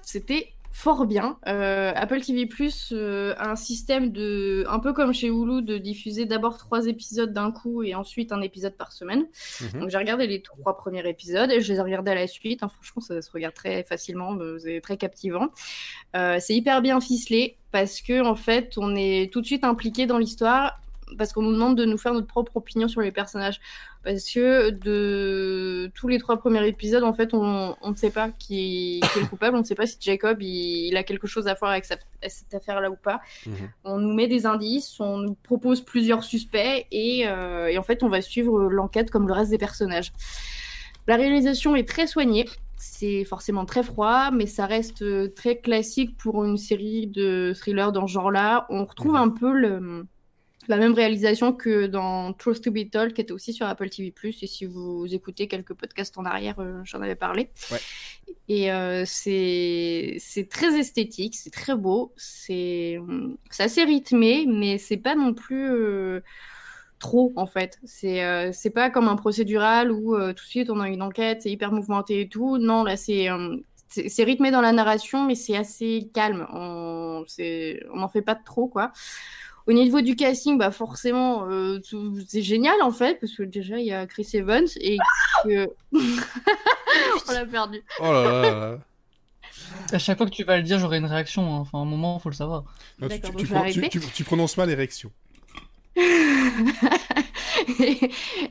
c'était fort bien. Apple TV+, a un système un peu comme chez Hulu, de diffuser d'abord 3 épisodes d'un coup et ensuite un épisode par semaine. Donc j'ai regardé les 3 premiers épisodes et je les ai regardés à la suite. Hein, franchement, ça se regarde très facilement, c'est très captivant. C'est hyper bien ficelé parce que en fait, on est tout de suite impliqué dans l'histoire parce qu'on nous demande de nous faire notre propre opinion sur les personnages. Parce que de tous les 3 premiers épisodes, en fait, on ne sait pas qui est le coupable. On ne sait pas si Jacob, il a quelque chose à voir avec cette affaire-là ou pas. On nous met des indices, on nous propose plusieurs suspects et en fait, on va suivre l'enquête comme le reste des personnages. La réalisation est très soignée. C'est forcément très froid, mais ça reste très classique pour une série de thrillers dans ce genre-là. On retrouve un peu la même réalisation que dans Truth to Be Told, qui était aussi sur Apple TV+. Et si vous écoutez quelques podcasts en arrière, j'en avais parlé. Ouais. Et c'est très esthétique, c'est très beau, c'est assez rythmé, mais c'est pas non plus trop, en fait. C'est pas comme un procédural où tout de suite on a une enquête, c'est hyper mouvementé et tout. Non, là, c'est rythmé dans la narration, mais c'est assez calme. On n'en fait pas de trop, quoi. Au niveau du casting, forcément, c'est génial en fait, parce que déjà il y a Chris Evans et que... On l'a perdu. Oh là là. À chaque fois que tu vas le dire, j'aurai une réaction. Hein. Enfin, à un moment, faut le savoir. Non, tu prononces mal l'érection.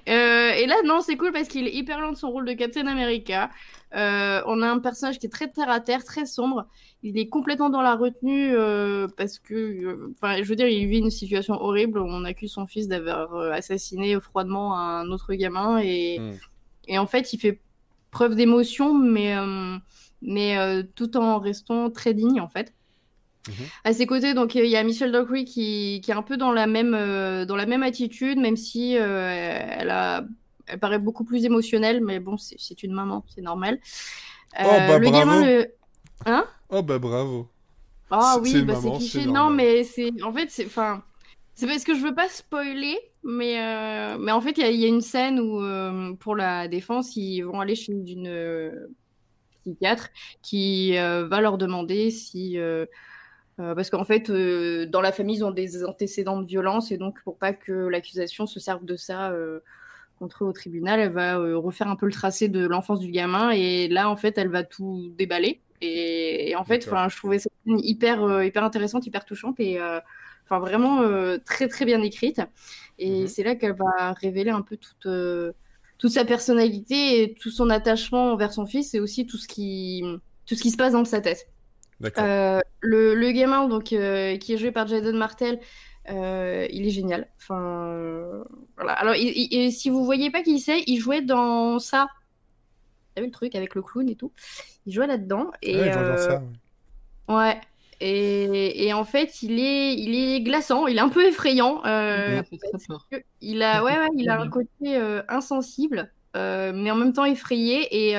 Et là, non, c'est cool parce qu'il est hyper loin de son rôle de Captain America. On a un personnage qui est très terre à terre, très sombre. Il est complètement dans la retenue parce que, je veux dire, il vit une situation horrible. On accuse son fils d'avoir assassiné froidement un autre gamin et en fait, il fait preuve d'émotion, mais tout en restant très digne, en fait. À ses côtés, donc il y a Michelle Dockery qui est un peu dans la même attitude, même si elle paraît beaucoup plus émotionnelle, mais bon, c'est une maman, c'est normal. Le bravo. Gamin, hein? Oh bravo. Ah oui, c'est cliché. Non, mais c'est parce que je veux pas spoiler, mais en fait il y a une scène où pour la défense ils vont aller chez une psychiatre qui va leur demander si parce qu'en fait, dans la famille, ils ont des antécédents de violence et donc pour pas que l'accusation se serve de ça rencontrer au tribunal, elle va refaire un peu le tracé de l'enfance du gamin et là en fait elle va tout déballer et en fait je trouvais ça hyper intéressante, hyper touchante et vraiment très très bien écrite et c'est là qu'elle va révéler un peu toute sa personnalité et tout son attachement envers son fils et aussi tout ce qui se passe dans sa tête. D'accord. Le gamin donc qui est joué par Jaden Martell, il est génial. Voilà. Alors et si vous voyez pas qui c'est, il jouait dans ça. T'as vu le truc avec le clown et tout? Il jouait là-dedans et Ouais, je vois dans ça. Ouais. ouais. Et en fait, il est glaçant, il est un peu effrayant. Il a un côté insensible, mais en même temps effrayé.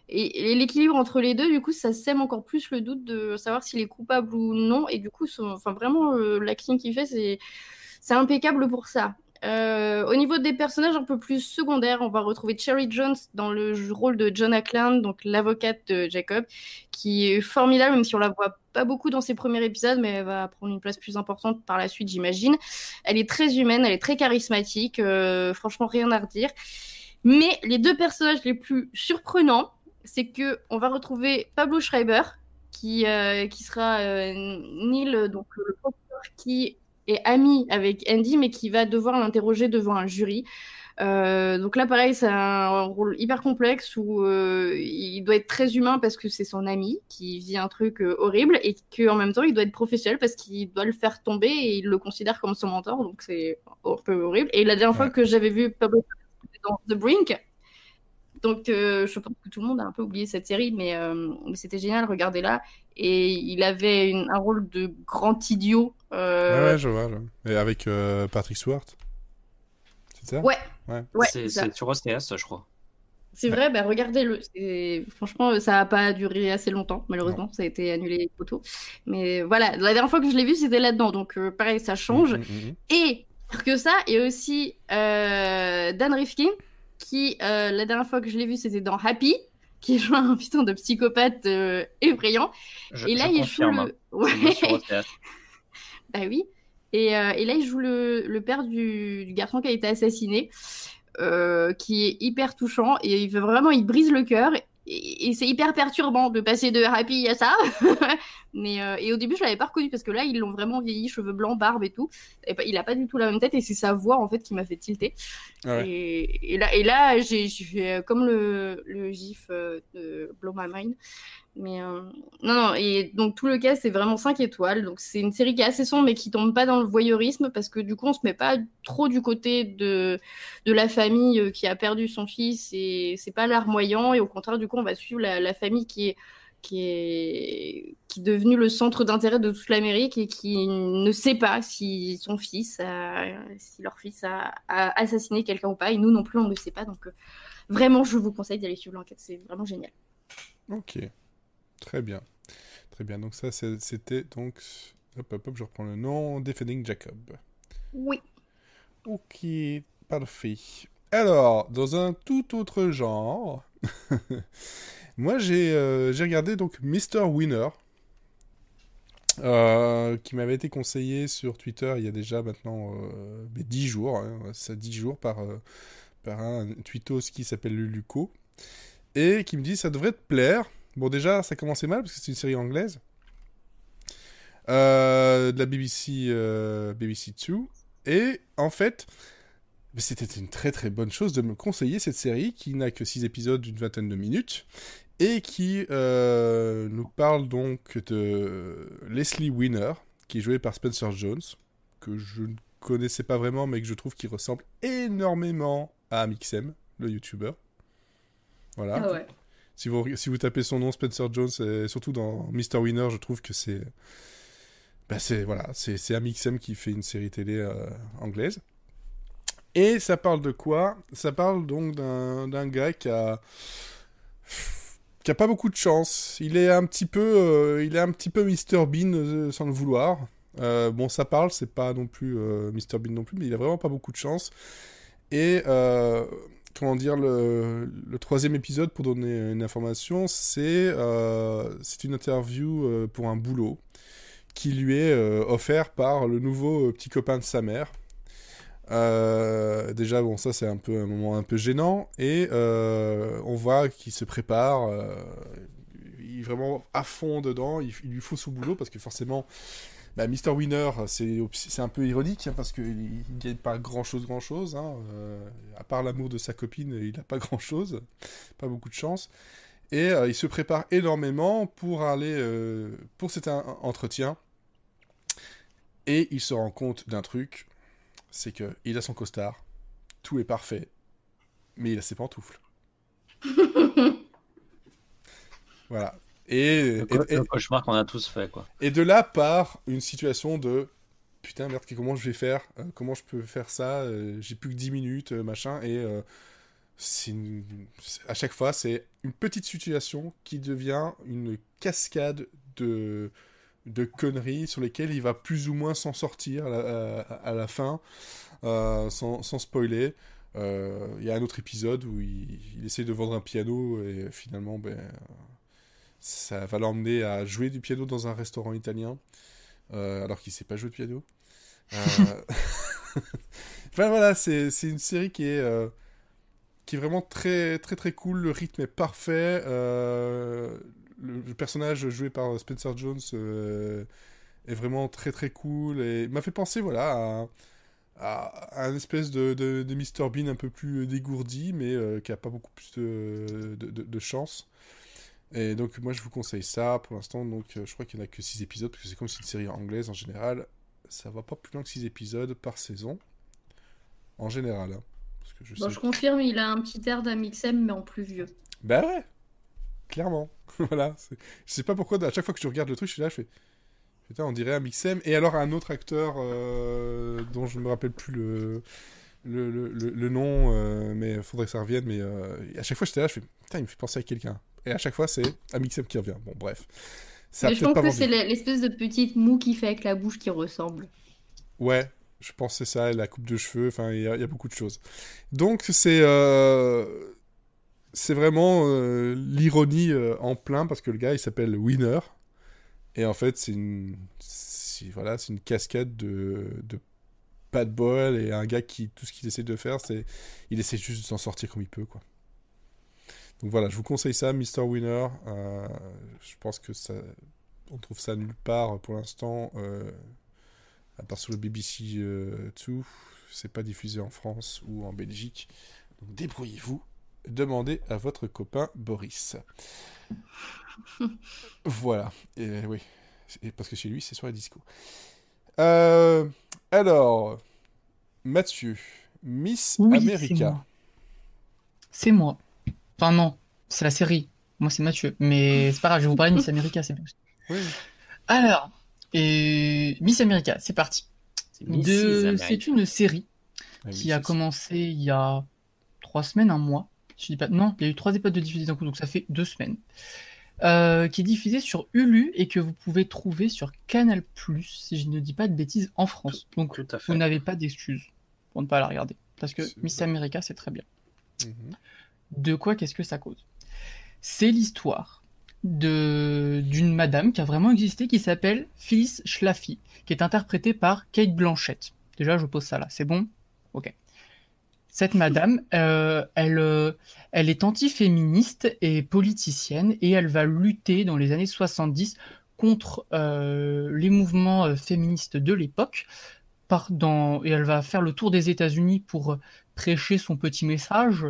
Et l'équilibre entre les deux, du coup, ça sème encore plus le doute de savoir s'il est coupable ou non. Et du coup, vraiment, l'acting qu'il fait, c'est impeccable pour ça. Au niveau des personnages un peu plus secondaires, on va retrouver Cherry Jones dans le rôle de John Ackland, donc l'avocate de Jacob, qui est formidable, même si on la voit pas beaucoup dans ses premiers épisodes, mais elle va prendre une place plus importante par la suite, j'imagine. Elle est très humaine, elle est très charismatique, franchement rien à redire. Mais les deux personnages les plus surprenants, c'est que on va retrouver Pablo Schreiber, qui sera Neil, donc le procureur qui est ami avec Andy, mais qui va devoir l'interroger devant un jury. Donc là, pareil, c'est un rôle hyper complexe où il doit être très humain parce que c'est son ami qui vit un truc horrible et qu'en même temps, il doit être professionnel parce qu'il doit le faire tomber et il le considère comme son mentor. Donc c'est un peu horrible. Et la dernière fois que j'avais vu Pablo dans The Brink, donc je pense que tout le monde a un peu oublié cette série, mais c'était génial, regardez-la. Et il avait un rôle de grand idiot. Ouais, je vois. Et avec Patrick Stewart. C'est ça? Ouais. C'est sur OCS, je crois. C'est vrai, bah regardez-le. Franchement, ça n'a pas duré assez longtemps, malheureusement. Ça a été annulé trop tôt. Mais voilà, la dernière fois que je l'ai vu, c'était là-dedans. Donc pareil, ça change. Et pire que ça, il y a aussi Dan Rifkin, qui, la dernière fois que je l'ai vu, c'était dans Happy, qui joue un putain de psychopathe effrayant. Et là, il joue bah oui. Et là, il joue le père du garçon qui a été assassiné, qui est hyper touchant. Et il brise le cœur. Et c'est hyper perturbant de passer de Happy à ça. Et au début, je l'avais pas reconnu parce que là, ils l'ont vraiment vieilli, cheveux blancs, barbe et tout. Et il a pas du tout la même tête et c'est sa voix en fait qui m'a fait tilter. Ouais. Et là, j'ai fait comme le gif de Blow My Mind. Mais non, et donc tout le cast c'est vraiment 5 étoiles. Donc c'est une série qui est assez sombre mais qui tombe pas dans le voyeurisme parce que du coup on se met pas trop du côté de la famille qui a perdu son fils et c'est pas larmoyant et au contraire du coup on va suivre la famille qui est devenue le centre d'intérêt de toute l'Amérique et qui ne sait pas si leur fils a assassiné quelqu'un ou pas et nous non plus on ne le sait pas donc vraiment je vous conseille d'aller suivre l'enquête, c'est vraiment génial. Ok. Très bien. Très bien. Donc ça, c'était donc... Hop, je reprends le nom. Defending Jacob. Oui. Ok, parfait. Alors, dans un tout autre genre, moi j'ai regardé donc Mr. Winner, qui m'avait été conseillé sur Twitter il y a déjà maintenant 10 jours. Hein, ça 10 jours par un tweetos qui s'appelle Luluco. Et qui me dit ça devrait te plaire. Bon, déjà, ça commençait mal parce que c'est une série anglaise. De la BBC 2. Et en fait, c'était une très très bonne chose de me conseiller cette série qui n'a que 6 épisodes d'une vingtaine de minutes et qui nous parle donc de Leslie Winner, qui est jouée par Spencer Jones, que je ne connaissais pas vraiment, mais que je trouve qu'il ressemble énormément à Amixem, le YouTuber. Voilà. Ah ouais. Si vous tapez son nom, Spencer Jones, et surtout dans Mr. Winner, je trouve que c'est Amixem qui fait une série télé anglaise. Et ça parle de quoi? Ça parle donc d'un gars qui a pas beaucoup de chance. Il est un petit peu Mr. Bean sans le vouloir. Bon, ça parle, c'est pas non plus Mr. Bean non plus, mais il a vraiment pas beaucoup de chance. Et comment dire, le troisième épisode, pour donner une information, c'est une interview pour un boulot qui lui est offert par le nouveau petit copain de sa mère. déjà, bon, ça c'est un peu un moment un peu gênant, et on voit qu'il se prépare, il est vraiment à fond dedans, il lui faut son boulot, parce que forcément, bah, Mr. Winner, c'est un peu ironique, hein, parce qu'il ne gagne pas grand-chose, hein, à part l'amour de sa copine, il n'a pas grand-chose, pas beaucoup de chance, et il se prépare énormément pour aller, pour cet entretien, et il se rend compte d'un truc, c'est qu'il a son costard, tout est parfait, mais il a ses pantoufles. Voilà. Et le cauchemar qu'on a tous fait, quoi. Et de là part une situation de putain, merde, comment je vais faire, comment je peux faire ça, j'ai plus que 10 minutes, machin, et à chaque fois, c'est une petite situation qui devient une cascade de conneries sur lesquelles il va plus ou moins s'en sortir à la fin, sans spoiler. Il y a un autre épisode où il essaie de vendre un piano et finalement, ça va l'emmener à jouer du piano dans un restaurant italien, alors qu'il sait pas jouer de piano. Enfin voilà, c'est une série qui est vraiment très très très cool. Le rythme est parfait. Le personnage joué par Spencer Jones est vraiment très très cool et m'a fait penser voilà à un espèce de Mr. Bean un peu plus dégourdi, mais qui a pas beaucoup plus de chance. Et donc moi je vous conseille ça pour l'instant. Donc je crois qu'il n'y en a que 6 épisodes, parce que c'est comme c'est une série anglaise en général, ça va pas plus loin que 6 épisodes par saison en général, hein. Parce que je confirme, il a un petit air d'Amixem mais en plus vieux. Bah ouais, clairement. Voilà, je sais pas pourquoi à chaque fois que je regarde le truc je suis là, je fais putain, on dirait Amixem. Et alors un autre acteur dont je me rappelle plus le nom, mais faudrait que ça revienne. Mais à chaque fois j'étais là, je fais putain, il me fait penser à quelqu'un. Et à chaque fois c'est Amixem qui revient. Bon bref. Mais je pense que c'est l'espèce de petite moue qu'il fait avec la bouche qui ressemble. Ouais, je pense que c'est ça, la coupe de cheveux, enfin il y a beaucoup de choses. Donc c'est vraiment l'ironie en plein, parce que le gars il s'appelle Winner. Et en fait, c'est une cascade de bad boy, et un gars qui, tout ce qu'il essaie de faire, c'est il essaie juste de s'en sortir comme il peut, quoi. Donc voilà, je vous conseille ça, Mr. Winner. Je pense que on trouve ça nulle part pour l'instant, à part sur le BBC 2. C'est pas diffusé en France ou en Belgique. Donc débrouillez-vous, demandez à votre copain Boris. Voilà, et oui, parce que chez lui c'est sur la disco. Alors, Mathieu, Miss America. C'est moi. Enfin non, c'est la série. Moi c'est Mathieu, mais c'est pas grave, je vais vous parler de Miss America, c'est bien. Oui. Alors, Miss America, c'est parti. C'est une série qui a commencé il y a 3 semaines, un mois. Je dis pas, non, il y a eu 3 épisodes de diffusés d'un coup, donc ça fait 2 semaines. Qui est diffusée sur Hulu et que vous pouvez trouver sur Canal+, si je ne dis pas de bêtises, en France. Donc vous n'avez pas d'excuses pour ne pas la regarder, parce que Miss America, c'est très bien. De quoi qu'est-ce que ça cause? C'est l'histoire d'une madame qui a vraiment existé, qui s'appelle Phyllis Schlafly, qui est interprétée par Cate Blanchett. Déjà, je pose ça là, c'est bon? Ok. Cette madame, elle est anti-féministe et politicienne, et elle va lutter dans les années 70 contre les mouvements féministes de l'époque, et elle va faire le tour des États-Unis pour prêcher son petit message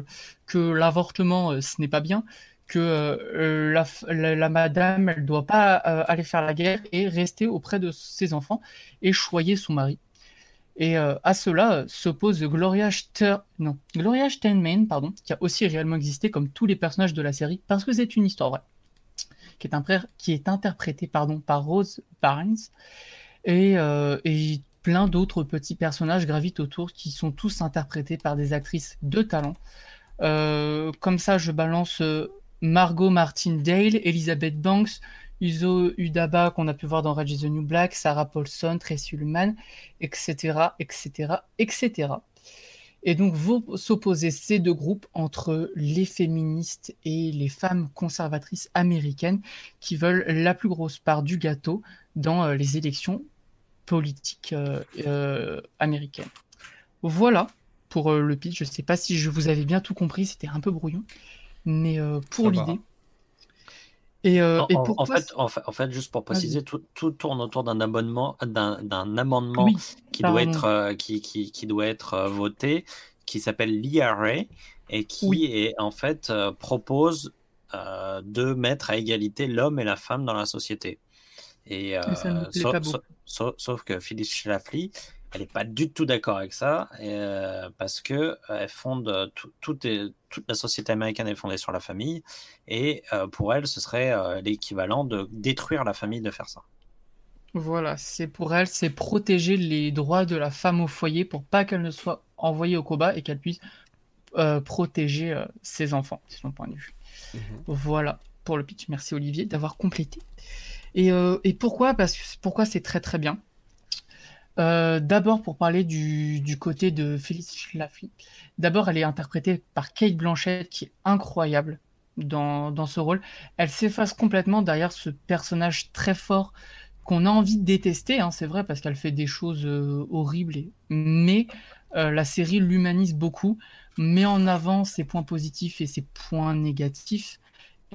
que l'avortement, ce n'est pas bien, que la madame, elle ne doit pas aller faire la guerre et rester auprès de ses enfants et choyer son mari. Et à cela s'oppose Gloria Steinem, qui a aussi réellement existé comme tous les personnages de la série, parce que c'est une histoire vraie, qui est interprétée par Rose Byrne, et plein d'autres petits personnages gravitent autour, qui sont tous interprétés par des actrices de talent. Comme ça, je balance Margot Martindale, Elizabeth Banks, Uzo Udaba, qu'on a pu voir dans Orange is the New Black, Sarah Paulson, Tracy Ullman, etc., etc., etc. Et donc, vont s'opposer ces 2 groupes entre les féministes et les femmes conservatrices américaines qui veulent la plus grosse part du gâteau dans les élections politiques américaines. Voilà pour le pitch. Je sais pas si je vous avais bien tout compris, c'était un peu brouillon, mais pour Ça va. l'idée. Et En pourquoi fait, juste pour Vas-y. préciser, tout tourne autour d'un amendement Oui, qui doit pardon. être, qui doit être voté, qui s'appelle l'IRA, et qui Oui. est, en fait, propose de mettre à égalité l'homme et la femme dans la société. Et Et ça ne me plaît pas beaucoup. sauf que Phyllis Schlafly, elle n'est pas du tout d'accord avec ça, parce que elle fonde toute la société américaine est fondée sur la famille, et pour elle, ce serait l'équivalent de détruire la famille de faire ça. Voilà, c'est pour elle, c'est protéger les droits de la femme au foyer pour pas qu'elle ne soit envoyée au combat et qu'elle puisse protéger ses enfants, c'est son point de vue. Voilà pour le pitch. Merci Olivier d'avoir complété. Et pourquoi? Pourquoi c'est très très bien. D'abord pour parler du côté de Phyllis Schlafly. D'abord, elle est interprétée par Kate Blanchett, qui est incroyable dans ce rôle. Elle s'efface complètement derrière ce personnage très fort qu'on a envie de détester, hein, c'est vrai, parce qu'elle fait des choses horribles. Mais la série l'humanise beaucoup, met en avant ses points positifs et ses points négatifs,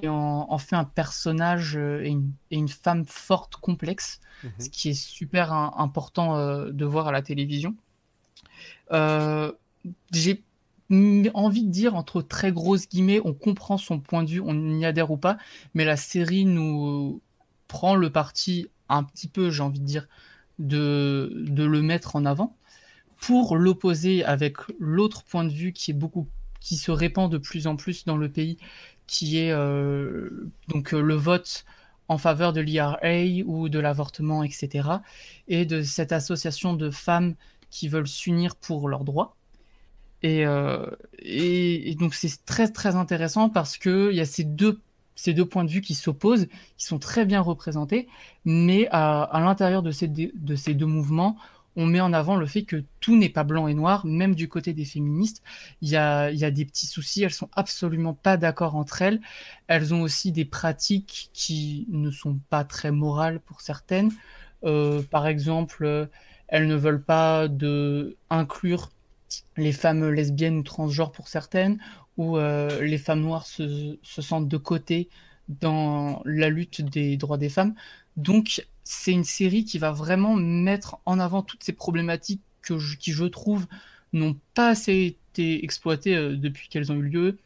et en fait un personnage et une femme forte, complexe, ce qui est super important de voir à la télévision. J'ai envie de dire, entre très grosses guillemets, on comprend son point de vue, on y adhère ou pas, mais la série nous prend le parti un petit peu, j'ai envie de dire, de le mettre en avant, pour l'opposer avec l'autre point de vue qui se répand de plus en plus dans le pays, qui est le vote en faveur de l'IRA ou de l'avortement, etc. Et de cette association de femmes qui veulent s'unir pour leurs droits. Et donc c'est très très intéressant parce qu'il y a ces deux points de vue qui s'opposent, qui sont très bien représentés, mais à l'intérieur de ces deux mouvements, on met en avant le fait que tout n'est pas blanc et noir, même du côté des féministes. Il y a des petits soucis, elles sont absolument pas d'accord entre elles. Elles ont aussi des pratiques qui ne sont pas très morales pour certaines. Par exemple, elles ne veulent pas inclure les femmes lesbiennes ou transgenres pour certaines, ou les femmes noires se sentent de côté dans la lutte des droits des femmes. Donc, c'est une série qui va vraiment mettre en avant toutes ces problématiques qui, je trouve, n'ont pas assez été exploitées depuis qu'elles ont eu lieu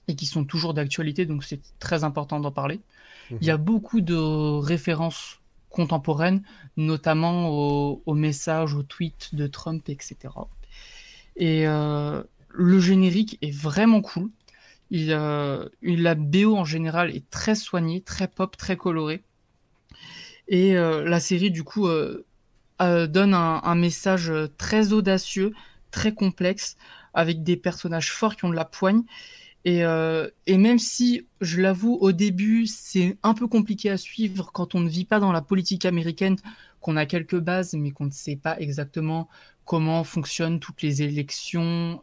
et qui sont toujours d'actualité, donc c'est très important d'en parler. Il y a beaucoup de références contemporaines, notamment aux messages, aux tweets de Trump, etc. Et le générique est vraiment cool. La BO en général est très soignée, très pop, très colorée. Et la série, du coup, donne un message très audacieux, très complexe, avec des personnages forts qui ont de la poigne. Et même si, je l'avoue, au début, c'est un peu compliqué à suivre quand on ne vit pas dans la politique américaine, qu'on a quelques bases, mais qu'on ne sait pas exactement comment fonctionnent toutes les élections,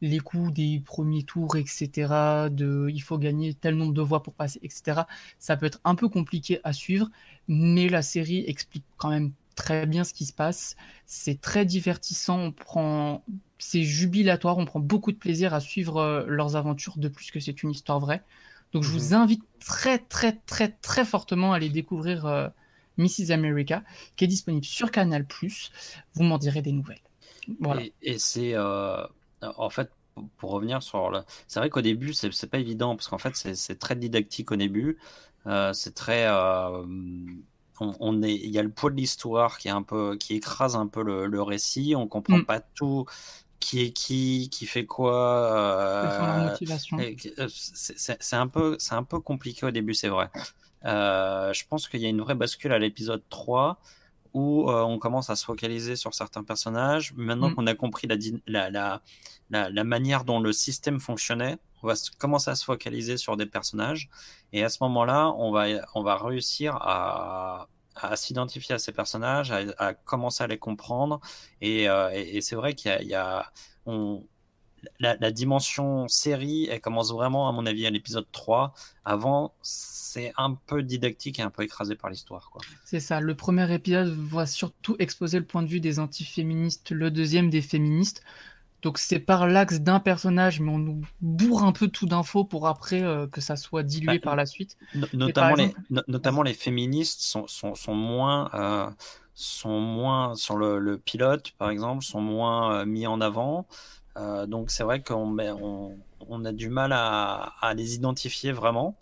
les coûts des premiers tours, etc. Il faut gagner tel nombre de voix pour passer, etc. Ça peut être un peu compliqué à suivre, mais la série explique quand même très bien ce qui se passe. C'est très divertissant, c'est jubilatoire, on prend beaucoup de plaisir à suivre leurs aventures, de plus que c'est une histoire vraie. Donc je vous invite très très très très fortement à aller découvrir Mrs. America, qui est disponible sur Canal+. Vous m'en direz des nouvelles. Voilà. Et c'est en fait, pour revenir sur c'est vrai qu'au début c'est pas évident parce qu'en fait c'est très didactique au début, c'est très il y a le poids de l'histoire qui écrase un peu le récit, on comprend pas tout, qui est qui fait quoi, Quelles sont leurs motivations. c'est un peu compliqué au début, c'est vrai. Je pense qu'il y a une vraie bascule à l'épisode 3 où on commence à se focaliser sur certains personnages. Maintenant qu'on a compris la manière dont le système fonctionnait, on va commencer à se focaliser sur des personnages. Et à ce moment-là, on va réussir à s'identifier à ces personnages, à commencer à les comprendre. Et c'est vrai qu'il y a la dimension série, elle commence vraiment, à mon avis, à l'épisode 3. Avant, c'est un peu didactique et un peu écrasé par l'histoire, quoi. C'est ça. Le premier épisode va surtout exposer le point de vue des antiféministes, le deuxième des féministes. Donc c'est par l'axe d'un personnage, mais on nous bourre un peu tout d'infos pour après que ça soit dilué par la suite. Notamment les féministes sont moins sur le pilote, par exemple, sont moins mis en avant. Donc c'est vrai qu'on a du mal à les identifier vraiment.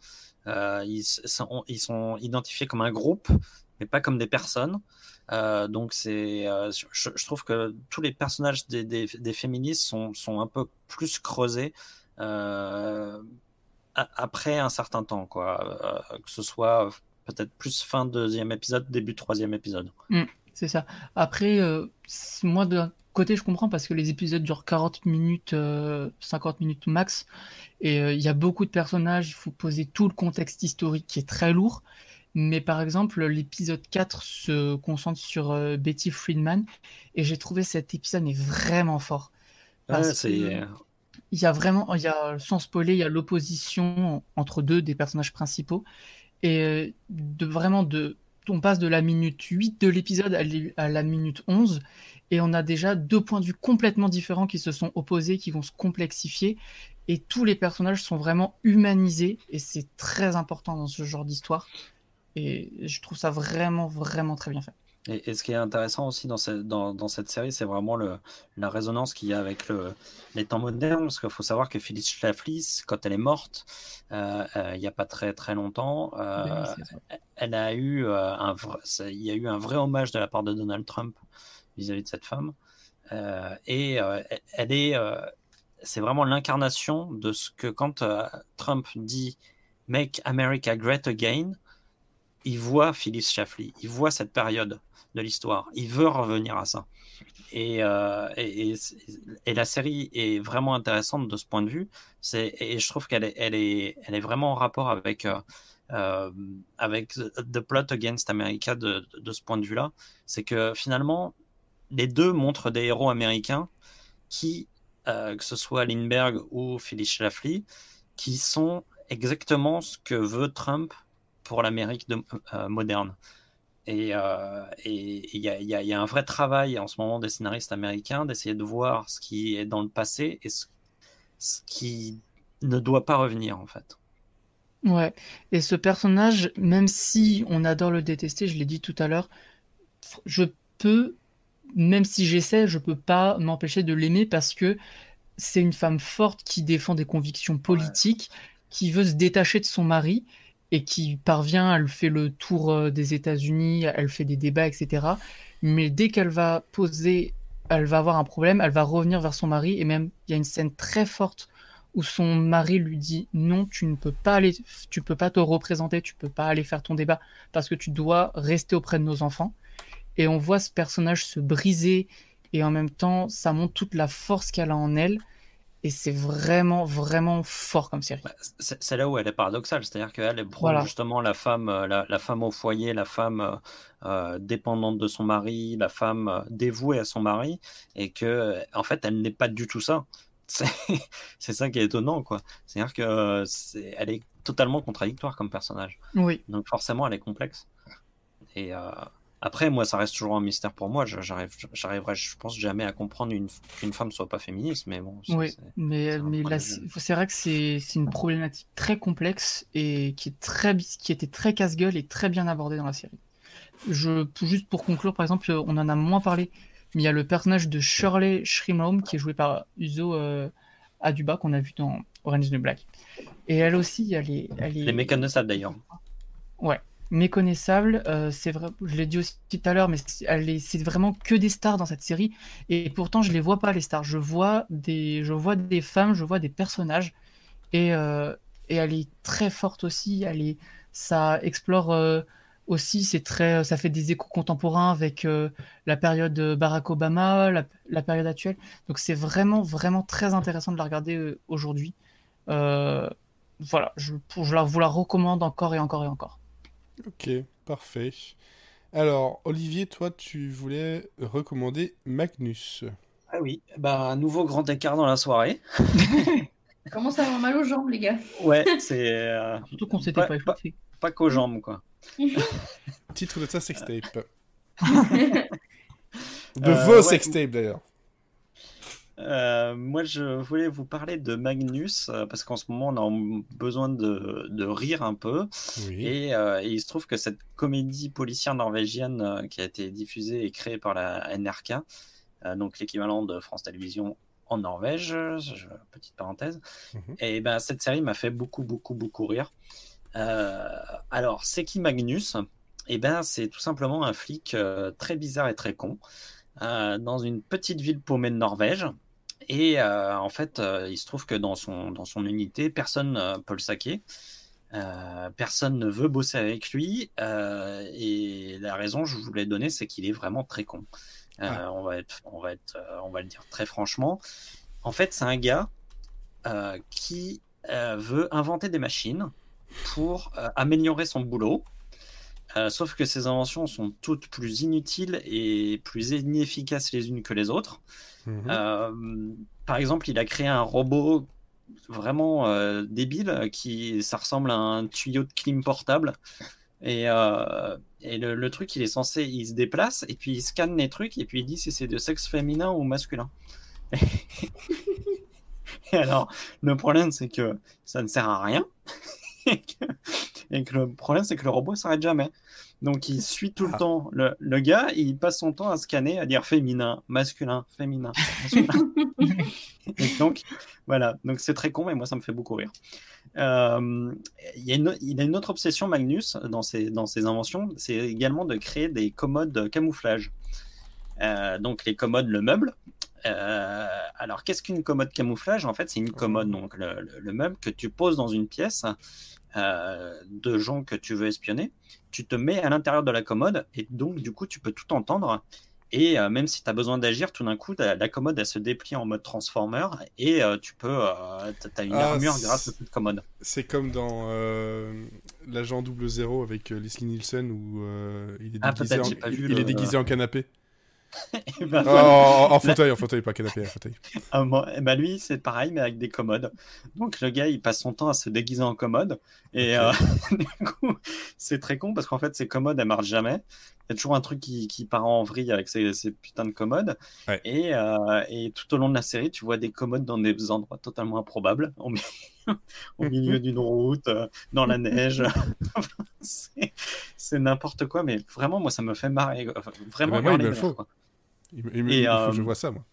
Ils sont identifiés comme un groupe, mais pas comme des personnes. Donc je trouve que tous les personnages des féministes sont un peu plus creusés après un certain temps, quoi. Que ce soit peut-être plus fin 2e épisode, début 3e épisode. C'est ça. Après, moi d'un côté je comprends parce que les épisodes durent 40 minutes, 50 minutes max, et il y a beaucoup de personnages, il faut poser tout le contexte historique qui est très lourd. Mais par exemple, l'épisode 4 se concentre sur Betty Friedman, et j'ai trouvé cet épisode mais vraiment fort. Il y a, sans spoiler, il y a l'opposition entre deux des personnages principaux, et on passe de la minute 8 de l'épisode à la minute 11, et on a déjà 2 points de vue complètement différents qui se sont opposés, qui vont se complexifier, et tous les personnages sont vraiment humanisés, et c'est très important dans ce genre d'histoire. Et je trouve ça vraiment, vraiment très bien fait. Et ce qui est intéressant aussi dans cette série, c'est vraiment la résonance qu'il y a avec les temps modernes, parce qu'il faut savoir que Phyllis Schlafly, quand elle est morte, il n'y a pas très très longtemps, il y a eu un vrai hommage de la part de Donald Trump vis-à-vis de cette femme, c'est vraiment l'incarnation de ce que quand Trump dit « Make America Great Again », il voit Phyllis Schlafly, il voit cette période de l'histoire, il veut revenir à ça. Et la série est vraiment intéressante de ce point de vue. Et je trouve qu'elle est vraiment en rapport avec The Plot Against America de ce point de vue-là. C'est que finalement, les deux montrent des héros américains qui, que ce soit Lindbergh ou Phyllis Schlafly, qui sont exactement ce que veut Trump pour l'Amérique moderne. Et il y a un vrai travail en ce moment des scénaristes américains d'essayer de voir ce qui est dans le passé et ce qui ne doit pas revenir, en fait. Ouais, et ce personnage, même si on adore le détester, je l'ai dit tout à l'heure, même si j'essaie, je peux pas m'empêcher de l'aimer parce que c'est une femme forte qui défend des convictions politiques, qui veut se détacher de son mari, et qui parvient, elle fait le tour des États-Unis, elle fait des débats, etc. Mais dès qu'elle va avoir un problème, elle va revenir vers son mari, et même il y a une scène très forte où son mari lui dit non, tu peux pas te représenter, tu peux pas aller faire ton débat parce que tu dois rester auprès de nos enfants. Et on voit ce personnage se briser, et en même temps, ça montre toute la force qu'elle a en elle. Et c'est vraiment, vraiment fort comme série. C'est là où elle est paradoxale, c'est-à-dire qu'elle prône justement la femme au foyer, la femme dépendante de son mari, la femme dévouée à son mari, et que en fait, elle n'est pas du tout ça. C'est ça qui est étonnant, quoi. C'est-à-dire que elle est totalement contradictoire comme personnage. Oui. Donc forcément, elle est complexe. Et après, moi, ça reste toujours un mystère pour moi. J'arriverai, je pense, jamais à comprendre qu'une femme soit pas féministe, mais bon. Mais là, c'est vrai que c'est une problématique très complexe et qui était très casse-gueule et très bien abordée dans la série. Juste pour conclure, par exemple, on en a moins parlé, mais il y a le personnage de Shirley Shrimbaum qui est joué par Uzo Aduba qu'on a vu dans Orange is the New Black. Et elle aussi, elle est méconnaissable d'ailleurs. Ouais. Méconnaissable, c'est vrai, je l'ai dit aussi tout à l'heure, mais c'est vraiment que des stars dans cette série, et pourtant je les vois pas, les stars. Je vois des femmes, je vois des personnages, et elle est très forte aussi. Ça explore aussi, ça fait des échos contemporains avec la période Barack Obama, la période actuelle. Donc c'est vraiment, vraiment très intéressant de la regarder aujourd'hui. Voilà, je vous la recommande encore et encore et encore. Ok, parfait. Alors, Olivier, toi, tu voulais recommander Magnus. Ah oui, un nouveau grand écart dans la soirée. Ça commence à avoir mal aux jambes, les gars. Ouais, c'est... Surtout qu'on s'était pas écouté. Pas qu'aux jambes, quoi. Titre de sa sextape. De vos sextapes, d'ailleurs. Moi, je voulais vous parler de Magnus, parce qu'en ce moment, on a besoin de rire un peu. Oui. Et il se trouve que cette comédie policière norvégienne qui a été diffusée et créée par la NRK, donc l'équivalent de France Télévisions en Norvège, petite parenthèse, et ben, cette série m'a fait beaucoup, beaucoup, beaucoup rire. Alors, c'est qui Magnus? Et ben, c'est tout simplement un flic très bizarre et très con dans une petite ville paumée de Norvège. Et en fait, il se trouve que dans son unité, personne ne peut le saquer. Personne ne veut bosser avec lui. Et la raison que je voulais donner, c'est qu'il est vraiment très con. On va le dire très franchement. En fait, c'est un gars qui veut inventer des machines pour améliorer son boulot. Sauf que ces inventions sont toutes plus inutiles et plus inefficaces les unes que les autres. Par exemple, il a créé un robot vraiment débile ça ressemble à un tuyau de clim portable. Et le truc, il se déplace et puis il scanne les trucs et puis il dit si c'est de sexe féminin ou masculin. Et alors, le problème, c'est que ça ne sert à rien. Et que le problème, c'est que le robot s'arrête jamais. Donc, il suit tout le temps le gars, il passe son temps à scanner, à dire féminin, masculin, féminin, masculin. Et donc, voilà. Donc, c'est très con, mais moi, ça me fait beaucoup rire. Il a une autre obsession, Magnus, dans ses inventions, c'est également de créer des commodes camouflage. Donc, les commodes, le meuble. Alors, qu'est-ce qu'une commode camouflage? En fait, c'est une commode, donc le meuble que tu poses dans une pièce de gens que tu veux espionner. Tu te mets à l'intérieur de la commode et donc, du coup, tu peux tout entendre. Et même si tu as besoin d'agir, tout d'un coup, la commode, elle se déplie en mode Transformer et tu peux. Tu as une armure grâce à cette commode. C'est comme dans l'agent 00 avec Leslie Nielsen où il est déguisé en canapé. Ben, en fauteuil, pas canapé, en fauteuil. Lui, c'est pareil, mais avec des commodes. Donc, le gars, il passe son temps à se déguiser en commode. Et du coup, c'est très con parce qu'en fait, ces commodes, elles marchent jamais. Il y a toujours un truc qui part en vrille avec ces putains de commodes. Ouais. Et tout au long de la série, tu vois des commodes dans des endroits totalement improbables, au milieu d'une route, dans la neige. c'est n'importe quoi, mais vraiment, moi, ça me fait marrer. Vraiment, il me faut. Il faut que je vois ça, moi.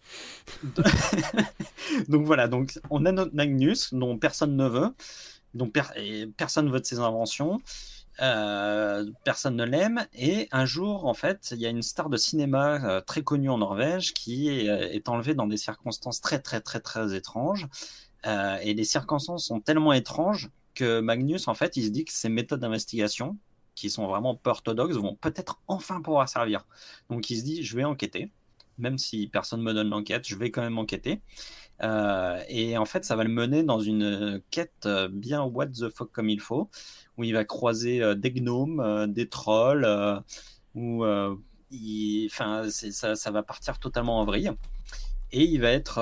Donc voilà, donc on a notre Magnus, dont personne ne veut, personne ne veut de ses inventions. Personne ne l'aime, et un jour en fait il y a une star de cinéma très connue en Norvège qui est enlevée dans des circonstances très très très très étranges, et les circonstances sont tellement étranges que Magnus en fait il se dit que ses méthodes d'investigation qui sont vraiment peu orthodoxes vont peut-être enfin pouvoir servir. Donc il se dit je vais enquêter, même si personne me donne l'enquête, je vais quand même enquêter. Et en fait ça va le mener dans une quête bien what the fuck comme il faut, où il va croiser des gnomes, des trolls, ça va partir totalement en vrille. Et il va être,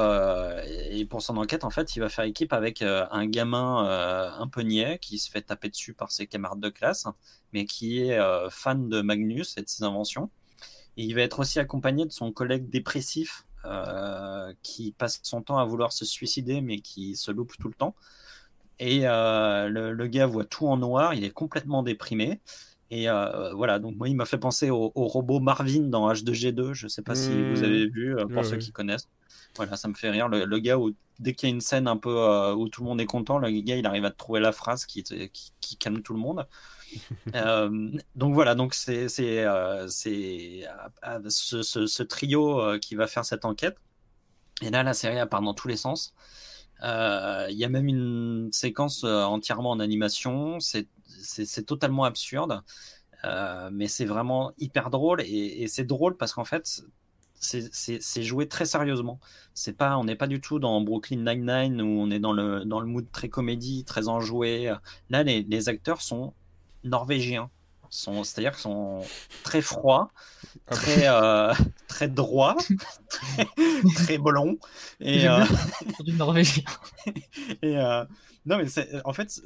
et pour son enquête, en fait, il va faire équipe avec un gamin un peu niais qui se fait taper dessus par ses camarades de classe, mais qui est fan de Magnus et de ses inventions. Et il va être aussi accompagné de son collègue dépressif qui passe son temps à vouloir se suicider, mais qui se loupe tout le temps. Et le gars voit tout en noir, il est complètement déprimé. Et voilà, donc moi, il m'a fait penser au robot Marvin dans H2G2. Je ne sais pas si vous avez vu, pour ceux qui connaissent. Voilà, ça me fait rire. Le gars, dès qu'il y a une scène un peu où tout le monde est content, le gars, il arrive à trouver la phrase qui calme tout le monde. Donc voilà, donc c'est ce trio qui va faire cette enquête. Et là, la série, elle part dans tous les sens. Il y a même une séquence entièrement en animation. C'est totalement absurde, mais c'est vraiment hyper drôle, et c'est drôle parce qu'en fait c'est joué très sérieusement. On n'est pas du tout dans Brooklyn Nine-Nine où on est dans le mood très comédie, très enjoué. Là, les acteurs sont norvégiens, c'est-à-dire qu'ils sont très froids, très droits, très blonds. Et du norvégien. Et non, mais en fait,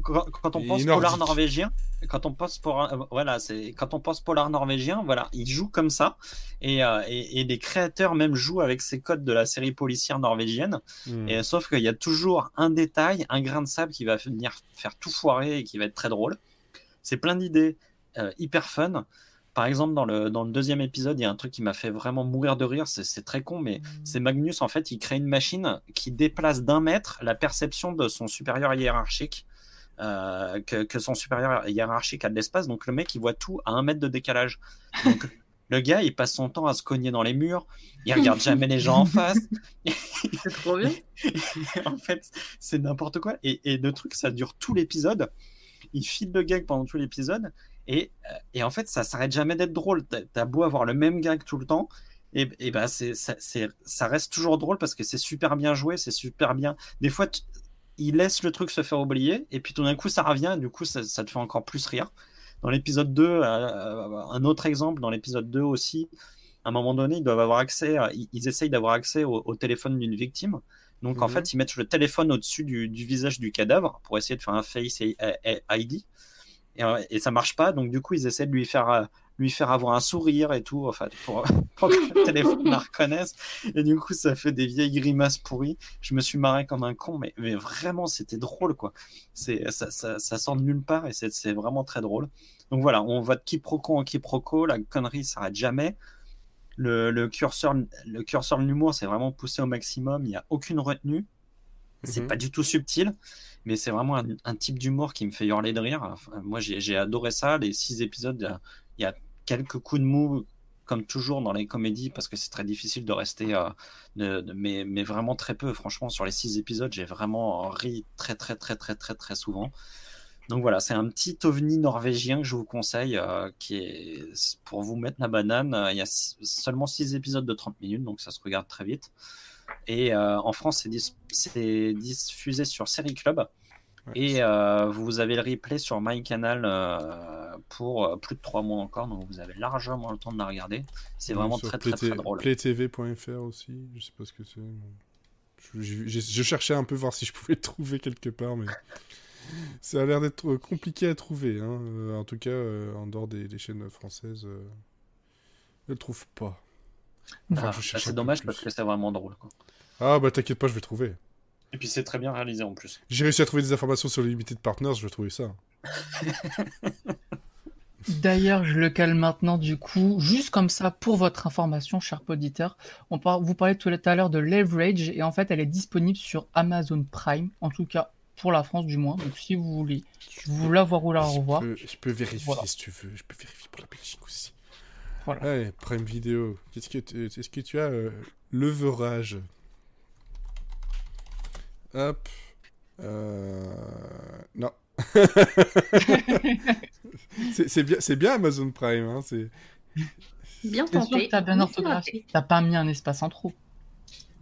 quand on pense polar norvégien, quand on pense polar norvégien, voilà, il joue comme ça, et les créateurs même jouent avec ces codes de la série policière norvégienne, et sauf qu'il y a toujours un détail, un grain de sable qui va venir faire tout foirer et qui va être très drôle. C'est plein d'idées hyper fun. Par exemple, dans le deuxième épisode, il y a un truc qui m'a fait vraiment mourir de rire. C'est très con, mais c'est Magnus, en fait, il crée une machine qui déplace d'1 mètre la perception de son supérieur hiérarchique, que son supérieur hiérarchique a de l'espace. Donc, le mec, il voit tout à 1 mètre de décalage. Donc, le gars, il passe son temps à se cogner dans les murs. Il regarde jamais les gens en face. C'est trop bien. En fait, c'est n'importe quoi. Et le truc, ça dure tout l'épisode. Il file le gag pendant tout l'épisode. Et en fait, ça s'arrête jamais d'être drôle. T'as beau avoir le même gag tout le temps, et bah ça reste toujours drôle parce que c'est super bien joué, c'est super bien. Des fois, il laisse le truc se faire oublier, et puis tout d'un coup, ça revient, et du coup, ça te fait encore plus rire. Dans l'épisode 2, un autre exemple, dans l'épisode 2 aussi, à un moment donné, ils doivent avoir accès, ils essayent d'avoir accès au téléphone d'une victime. Donc, en fait, ils mettent le téléphone au-dessus du visage du cadavre pour essayer de faire un Face ID. Et ça marche pas, donc du coup ils essaient de lui faire avoir un sourire et tout, enfin pour que le téléphone la reconnaisse, et du coup ça fait des vieilles grimaces pourries. Je me suis marré comme un con, mais vraiment c'était drôle quoi. Ça sort de nulle part et c'est vraiment très drôle. Donc voilà, on va de quiproquo en quiproquo, la connerie s'arrête jamais. Le curseur de l'humour c'est vraiment poussé au maximum, il n'y a aucune retenue. C'est pas du tout subtil, mais c'est vraiment un type d'humour qui me fait hurler de rire. Enfin, moi, j'ai adoré ça. Les 6 épisodes, il y a quelques coups de mou, comme toujours dans les comédies, parce que c'est très difficile de rester, mais vraiment très peu. Franchement, sur les 6 épisodes, j'ai vraiment ri très, très, très, très, très, très souvent. Donc voilà, c'est un petit ovni norvégien que je vous conseille, qui est pour vous mettre la banane. Il y a seulement 6 épisodes de 30 minutes, donc ça se regarde très vite. Et en France, c'est diffusé sur Série Club. Ouais, et vous avez le replay sur MyCanal pour plus de 3 mois encore. Donc vous avez largement le temps de la regarder. C'est vraiment très, très, très drôle. Playtv.fr aussi, je sais pas ce que c'est. Je cherchais un peu voir si je pouvais le trouver quelque part, mais ça a l'air d'être compliqué à trouver. Hein. En tout cas, en dehors des chaînes françaises, je ne le trouve pas. Enfin, c'est dommage parce que c'est vraiment drôle. Quoi. Ah bah t'inquiète pas, je vais trouver. Et puis c'est très bien réalisé en plus. J'ai réussi à trouver des informations sur les Limited Partners, je vais trouver ça. D'ailleurs, je le cale maintenant du coup, juste comme ça pour votre information, cher auditeur. Vous parlez tout à l'heure de Leverage et en fait elle est disponible sur Amazon Prime, en tout cas pour la France du moins. Donc si vous voulez la voir ou la revoir. Je peux vérifier si tu veux, je peux vérifier pour la Belgique aussi. Voilà. Ouais, Prime Video. Est-ce que tu as Leverage? Hop. Non. c'est bien Amazon Prime. Hein, c'est bien tenté. C'est sûr que t'as bien orthographié. T'as pas mis un espace en trop.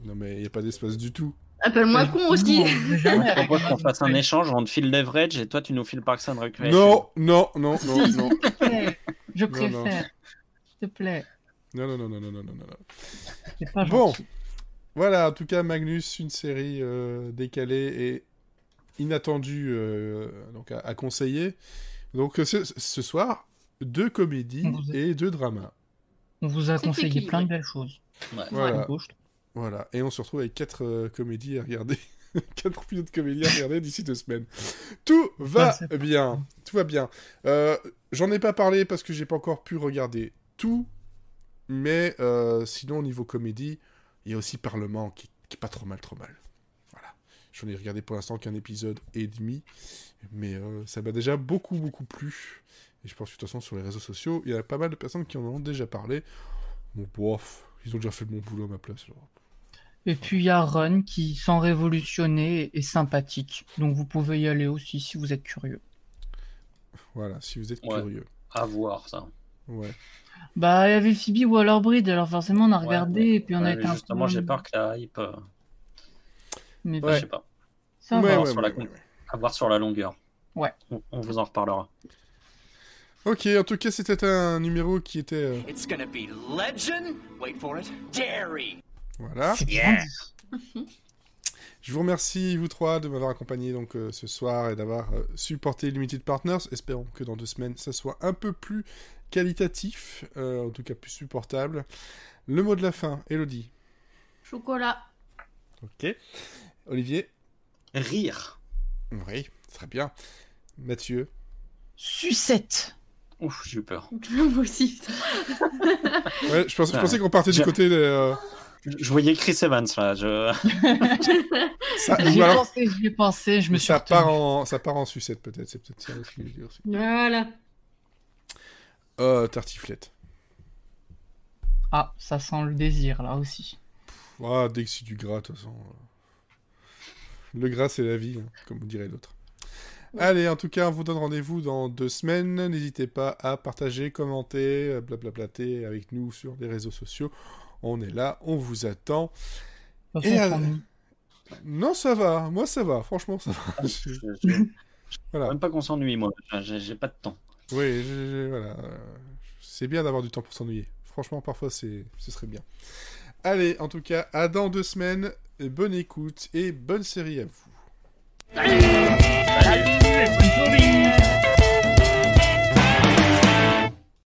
Non, mais il n'y a pas d'espace du tout. Appelle-moi con aussi. Je propose qu'on fasse un échange, on te file Leverage et toi tu nous files Parks and Recreation. Non. S'il te plaît. Je préfère. S'il te plaît. Non. C'est pas bon, gentil. Voilà, en tout cas, Magnus, une série décalée et inattendue donc à conseiller. Donc ce soir, 2 comédies et 2 dramas. On vous a conseillé plein de belles choses. Ouais. Voilà, et on se retrouve avec 4 comédies à regarder. 4 pilotes de comédies à regarder d'ici 2 semaines. Tout va bien. Tout va bien. J'en ai pas parlé parce que j'ai pas encore pu regarder tout. Mais sinon, au niveau comédie, il y a aussi Parlement qui est pas trop mal. Voilà. J'en ai regardé pour l'instant qu'un épisode et demi. Mais ça m'a déjà beaucoup plu. Et je pense que de toute façon, sur les réseaux sociaux, il y a pas mal de personnes qui en ont déjà parlé. Bon, bof, ils ont déjà fait le bon boulot à ma place. Genre. Et puis il y a Run qui, sans révolutionner, est sympathique. Donc vous pouvez y aller aussi si vous êtes curieux. Voilà, si vous êtes curieux. À voir ça. Ouais. Bah, il y avait Phoebe Waller-Bridge, alors forcément on a regardé et puis on a été justement, j'ai peur que la hype. Mais je sais pas. Ça va. À voir sur la longueur. Ouais. On vous en reparlera. Ok, en tout cas, c'était un numéro qui était. It's gonna be legend. Wait for it. Dairy. Voilà. Yeah. Je vous remercie, vous trois, de m'avoir accompagné donc, ce soir et d'avoir supporté Limited Partners. Espérons que dans 2 semaines, ça soit un peu plus qualitatif, en tout cas plus supportable. Le mot de la fin, Elodie. Chocolat. Ok. Olivier. Rire. Oui, très bien. Mathieu. Sucette. Ouf, j'ai eu peur. Moi aussi. Ouais, je pensais qu'on partait du côté de... Je voyais Chris Evans là. Ça, J'y alors, ai pensé, je me suis ça retenu. part en sucette peut-être, c'est peut-être ça ce que je veux dire aussi. Voilà. Tartiflette. Ah, ça sent le désir là aussi. Ah, dès que c'est du gras, de toute façon. Le gras, c'est la vie, hein, comme vous dirait l'autre. Allez, en tout cas, on vous donne rendez-vous dans 2 semaines. N'hésitez pas à partager, commenter, blablablater avec nous sur les réseaux sociaux. On est là, on vous attend. De toute façon, on s'ennuie. Non, ça va. Moi, ça va. Franchement, ça va. Voilà. Même pas qu'on s'ennuie, moi. J'ai pas de temps. Oui, voilà. C'est bien d'avoir du temps pour s'ennuyer. Franchement, parfois, ce serait bien. Allez, en tout cas, à dans 2 semaines. Bonne écoute et bonne série à vous. Salut, bonne journée.